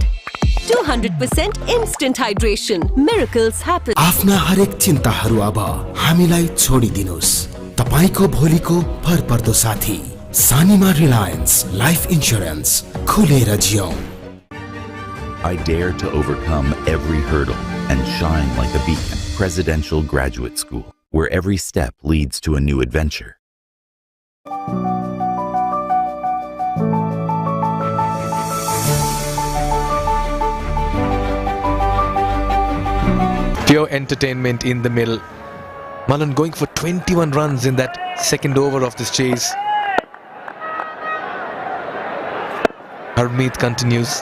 200% instant hydration. Miracles happen. आफ्ना हरेक चिन्ताहरू अब हामीलाई छोडिदिनुस्। तपाईको भोलिको भरपर्दो साथी सानीमा Reliance life insurance खुलेर जियौं। I dare to overcome every hurdle and shine like a beacon. Presidential Graduate School, where every step leads to a new adventure. Pure entertainment in the middle. Mullen going for 21 runs in that second over of this chase. Harmeet continues.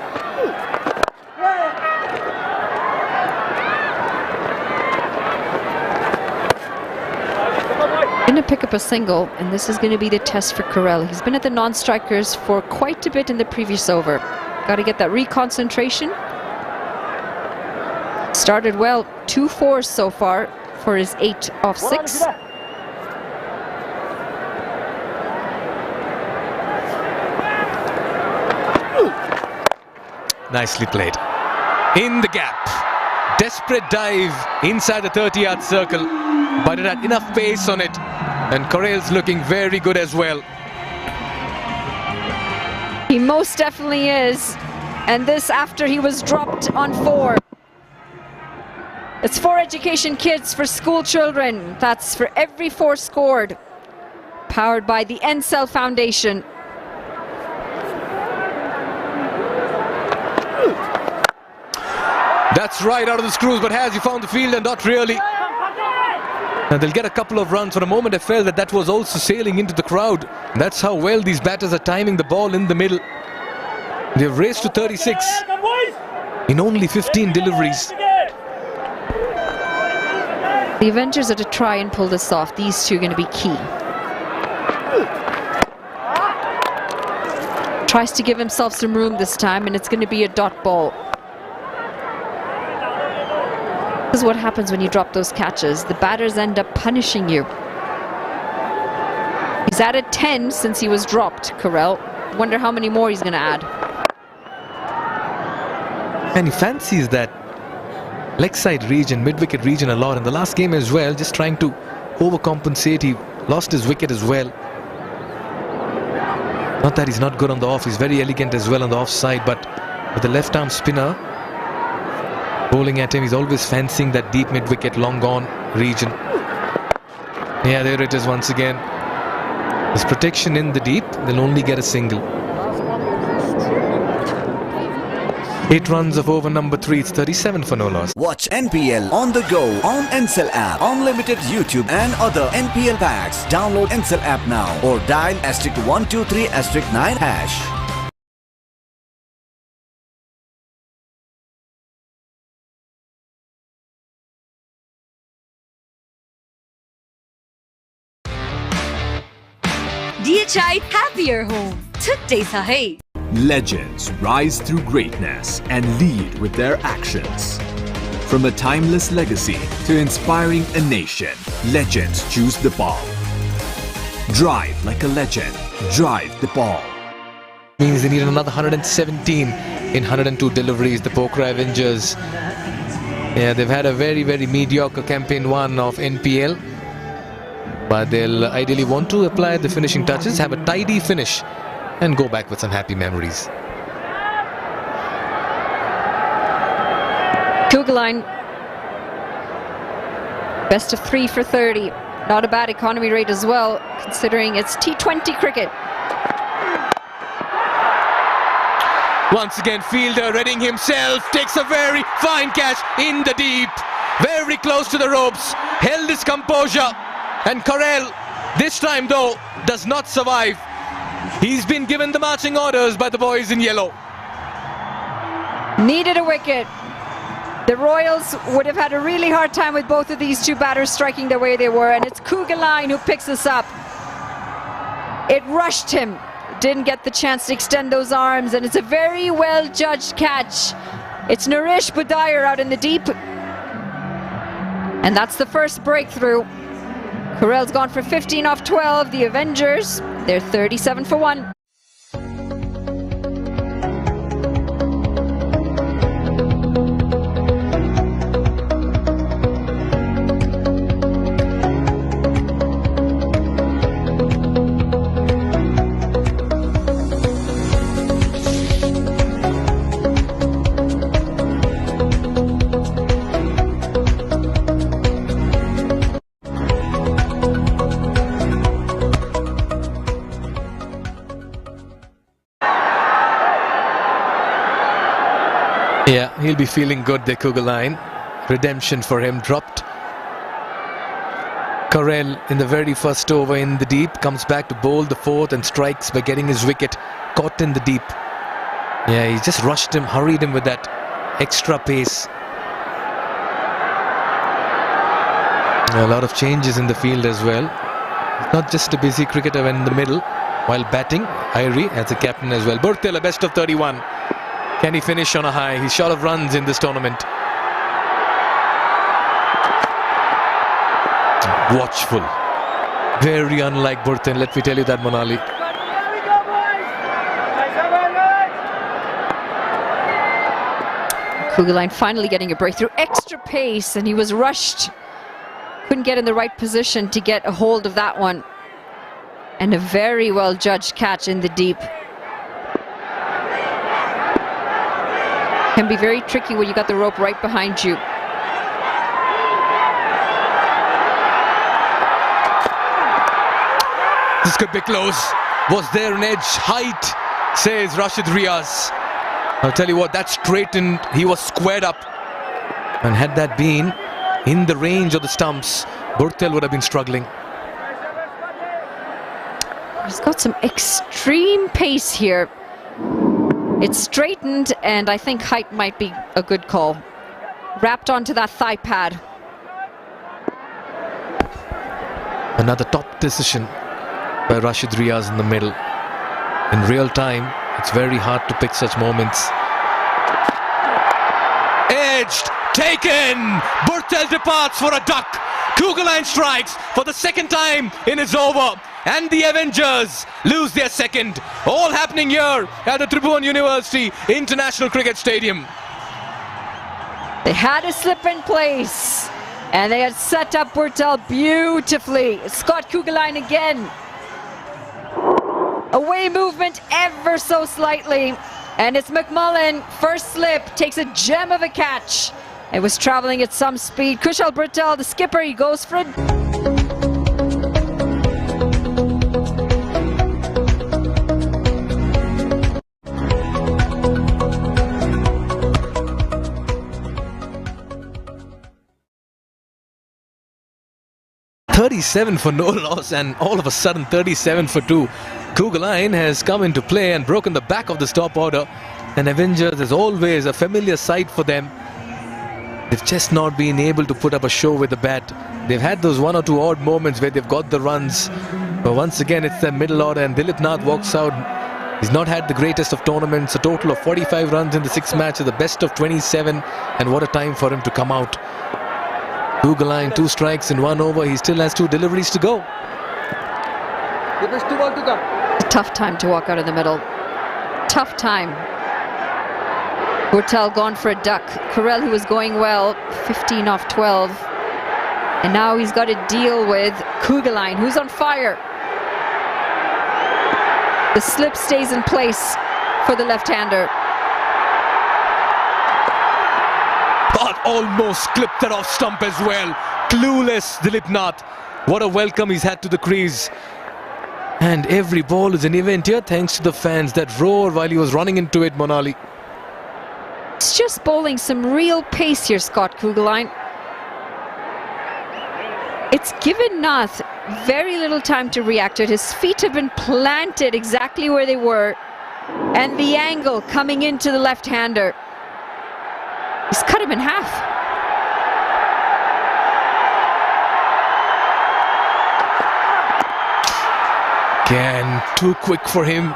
Going to pick up a single, and this is going to be the test for Carell. He's been at the non-strikers for quite a bit in the previous over. Got to get that reconcentration. Started well, 2 4s so far for his 8 off 6. Nicely played. In the gap. Desperate dive inside the 30-yard circle, but it had enough pace on it. And Correll's looking very good as well. He most definitely is. And this after he was dropped on 4. It's for education kids, for school children. That's for every 4 scored. Powered by the Encell Foundation. That's right out of the screws, but has he found the field? And not really. And they'll get a couple of runs. For a moment I felt that was also sailing into the crowd. That's how well these batters are timing the ball in the middle. They've raced to 36 in only 15 deliveries. The Avengers are to try and pull this off. These two are going to be key. Tries to give himself some room this time, and it's going to be a dot ball. This is what happens when you drop those catches. The batters end up punishing you. He's added 10 since he was dropped, Carell. Wonder how many more he's going to add. And he fancies that leg side region, mid-wicket region a lot. In the last game as well, just trying to overcompensate. He lost his wicket as well. Not that he's not good on the off. He's very elegant as well on the off side. But with the left-arm spinner bowling at him, he's always fancying that deep mid-wicket, long gone region. Yeah, there it is once again. His protection in the deep, they'll only get a single. 8 runs of over number 3, it's 37 for no loss. Watch NPL on the go on Encell app, unlimited YouTube and other NPL packs. Download Encell app now or dial *123*9#. DHI Happier Home. Today sa hai. Legends rise through greatness and lead with their actions. From a timeless legacy to inspiring a nation, legends choose the ball. Drive like a legend. Drive the ball. Means they need another 117 in 102 deliveries. The Pokhara Avengers. Yeah, they've had a very, very mediocre campaign one of NPL. But they'll ideally want to apply the finishing touches, have a tidy finish, and go back with some happy memories. Kugelheim, best of 3 for 30. Not a bad economy rate as well, considering it's T20 cricket. Once again, fielder Redding himself takes a very fine catch in the deep. Very close to the ropes. Held his composure. And Corell, this time though, does not survive. He's been given the marching orders by the boys in yellow. Needed a wicket. The Royals would have had a really hard time with both of these two batters striking the way they were, and it's Kugelheim who picks us up. It rushed him, didn't get the chance to extend those arms, and it's a very well judged catch. It's Naresh Budayar out in the deep, and that's the first breakthrough. Corell's gone for 15 off 12. The Avengers, they're 37 for 1. Yeah, he'll be feeling good there, Kugelheim. Redemption for him dropped. Corell in the very first over in the deep comes back to bowl the fourth and strikes by getting his wicket caught in the deep. Yeah, he just rushed him, hurried him with that extra pace. A lot of changes in the field as well. Not just a busy cricketer in the middle while batting. Irie as a captain as well. Burtela, best of 31. Can he finish on a high? He's short of runs in this tournament. Watchful. Very unlike Burthen, let me tell you that, Monali. Kugelheim finally getting a breakthrough. Extra pace, and he was rushed. Couldn't get in the right position to get a hold of that one. And a very well judged catch in the deep. Can be very tricky when you got the rope right behind you. This could be close. Was there an edge? Height, says Rashid Riaz. I'll tell you what, that straightened. He was squared up. And had that been in the range of the stumps, Burtel would have been struggling. He's got some extreme pace here. It's straightened, and I think height might be a good call. Wrapped onto that thigh pad. Another top decision by Rashid Riaz in the middle. In real time, it's very hard to pick such moments. Edged, taken! Burtel departs for a duck. Kugelheim strikes for the second time in his over. And the Avengers lose their second. All happening here at the Tribhuvan University International Cricket Stadium. They had a slip in place, and they had set up Burtel beautifully. Scott Kugelheim again. Away movement ever so slightly, and it's McMullen. First slip, takes a gem of a catch. It was traveling at some speed. Kushal Burtel, the skipper, he goes for it. .37 for no loss, and all of a sudden 37 for 2. Kugelheim has come into play and broken the back of the stop order, and Avengers is always a familiar sight for them. They've just not been able to put up a show with the bat. They've had those one or two odd moments where they've got the runs, but once again it's their middle order, and Dilip Nath walks out. He's not had the greatest of tournaments. A total of 45 runs in the 6th match, the best of 27, and what a time for him to come out. Kugelheim, 2 strikes in 1 over. He still has 2 deliveries to go. A tough time to walk out of the middle. tough time. Hotel gone for a duck. Carell, who was going well, 15 off 12. And now he's got to deal with Kugelein, who's on fire. The slip stays in place for the left-hander. But almost clipped that off stump as well. Clueless Dilip Nath. What a welcome he's had to the crease. And every ball is an event here thanks to the fans that roar while he was running into it, Monali. He's just bowling some real pace here, Scott Kugelein. It's given Nath very little time to react to it. His feet have been planted exactly where they were. And the angle coming into the left-hander. He's cut him in half. Again, too quick for him.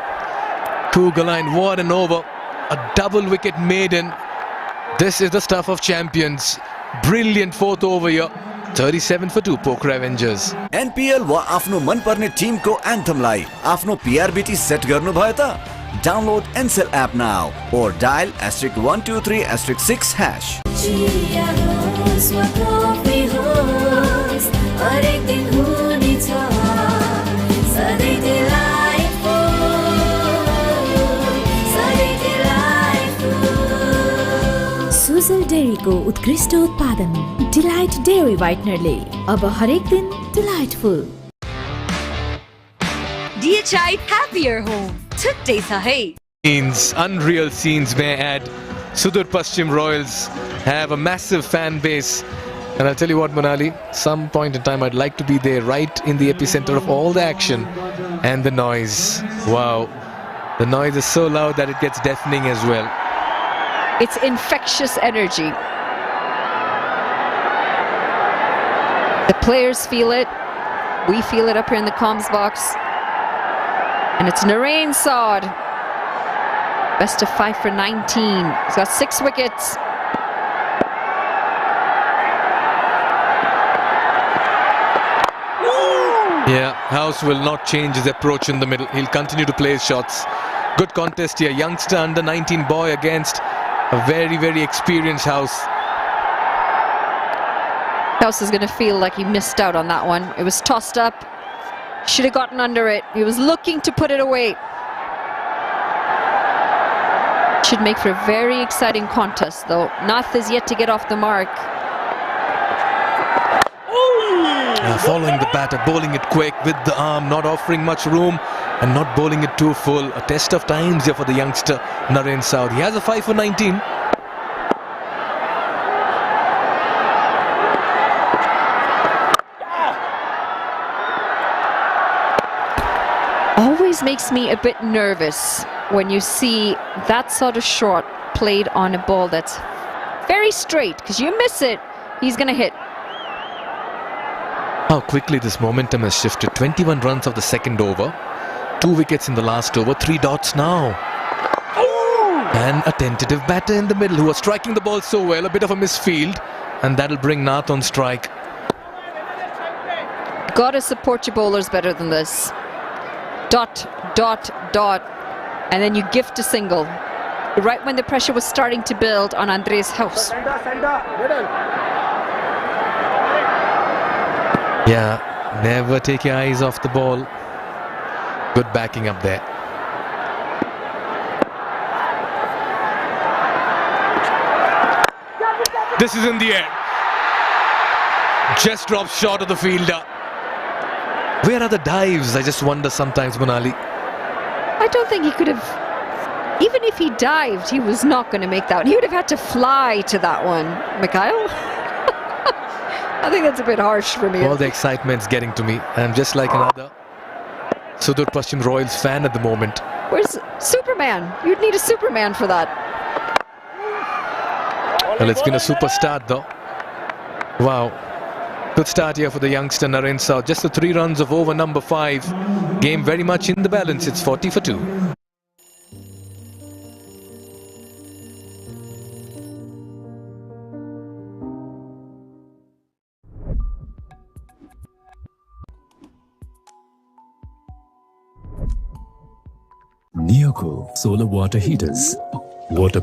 Kugelein, what an over. A double wicket maiden. This is the stuff of champions. Brilliant fourth over here. 37 for 2 Poker Avengers. NPL वा आफ्नो मनपर्ने Timko एन्थमलाई आफ्नो PRBT set गर्नु भयो त? Download Ncell app now or dial *123*6 hash. Sujal डेयरीको उत्कृष्ट उत्पादन delight dairy व्हाइटनरले अब हरेक दिन डिलाइटफुल. DHI happier home. छुट्टै छ है. Unreal scenes, may I add. Sudur Paschim Royals have a massive fan base. And I'll tell you what, Monali, some point in time I'd like to be there, right in the epicenter of all the action. And the noise. Wow. The noise is so loud that it gets deafening as well. It's infectious energy. The players feel it. We feel it up here in the comms box. And it's Narain Saad. Best of 5 for 19. He's got 6 wickets. Yeah, House will not change his approach in the middle. He'll continue to play his shots. Good contest here. Youngster under 19 boy against a very, very experienced House. House is going to feel like he missed out on that one. It was tossed up. Should have gotten under it. He was looking to put it away. Should make for a very exciting contest, though. Nath is yet to get off the mark. Following the batter, bowling it quick with the arm, not offering much room and not bowling it too full. A test of times here for the youngster Narain Saud. He has a 5 for 19. Always makes me a bit nervous when you see that sort of shot played on a ball that's very straight, because you miss it, he's going to hit. How quickly this momentum has shifted. 21 runs of the second over, 2 wickets in the last over, 3 dots now. And a tentative batter in the middle who was striking the ball so well, a bit of a misfield, and that'll bring Nath on strike. Gotta support your bowlers better than this. Dot, dot, dot, and then you gift a single. Right when the pressure was starting to build on Andres House. Yeah, never take your eyes off the ball. Good backing up there. This is in the air. Just drops short of the fielder. Where are the dives? I just wonder sometimes, Monali. I don't think he could have. Even if he dived, he was not going to make that one. He would have had to fly to that one, Mikhail. I think that's a bit harsh for me. All the excitement's getting to me. I'm just like another Sudur Paschim Royals fan at the moment. Where's Superman? You'd need a Superman for that. Well, it's been a super start though. Wow. Good start here for the youngster Narain Saud. Just the 3 runs of over number 5. Game very much in the balance. It's 40 for 2. Neoco solar water heaters. Water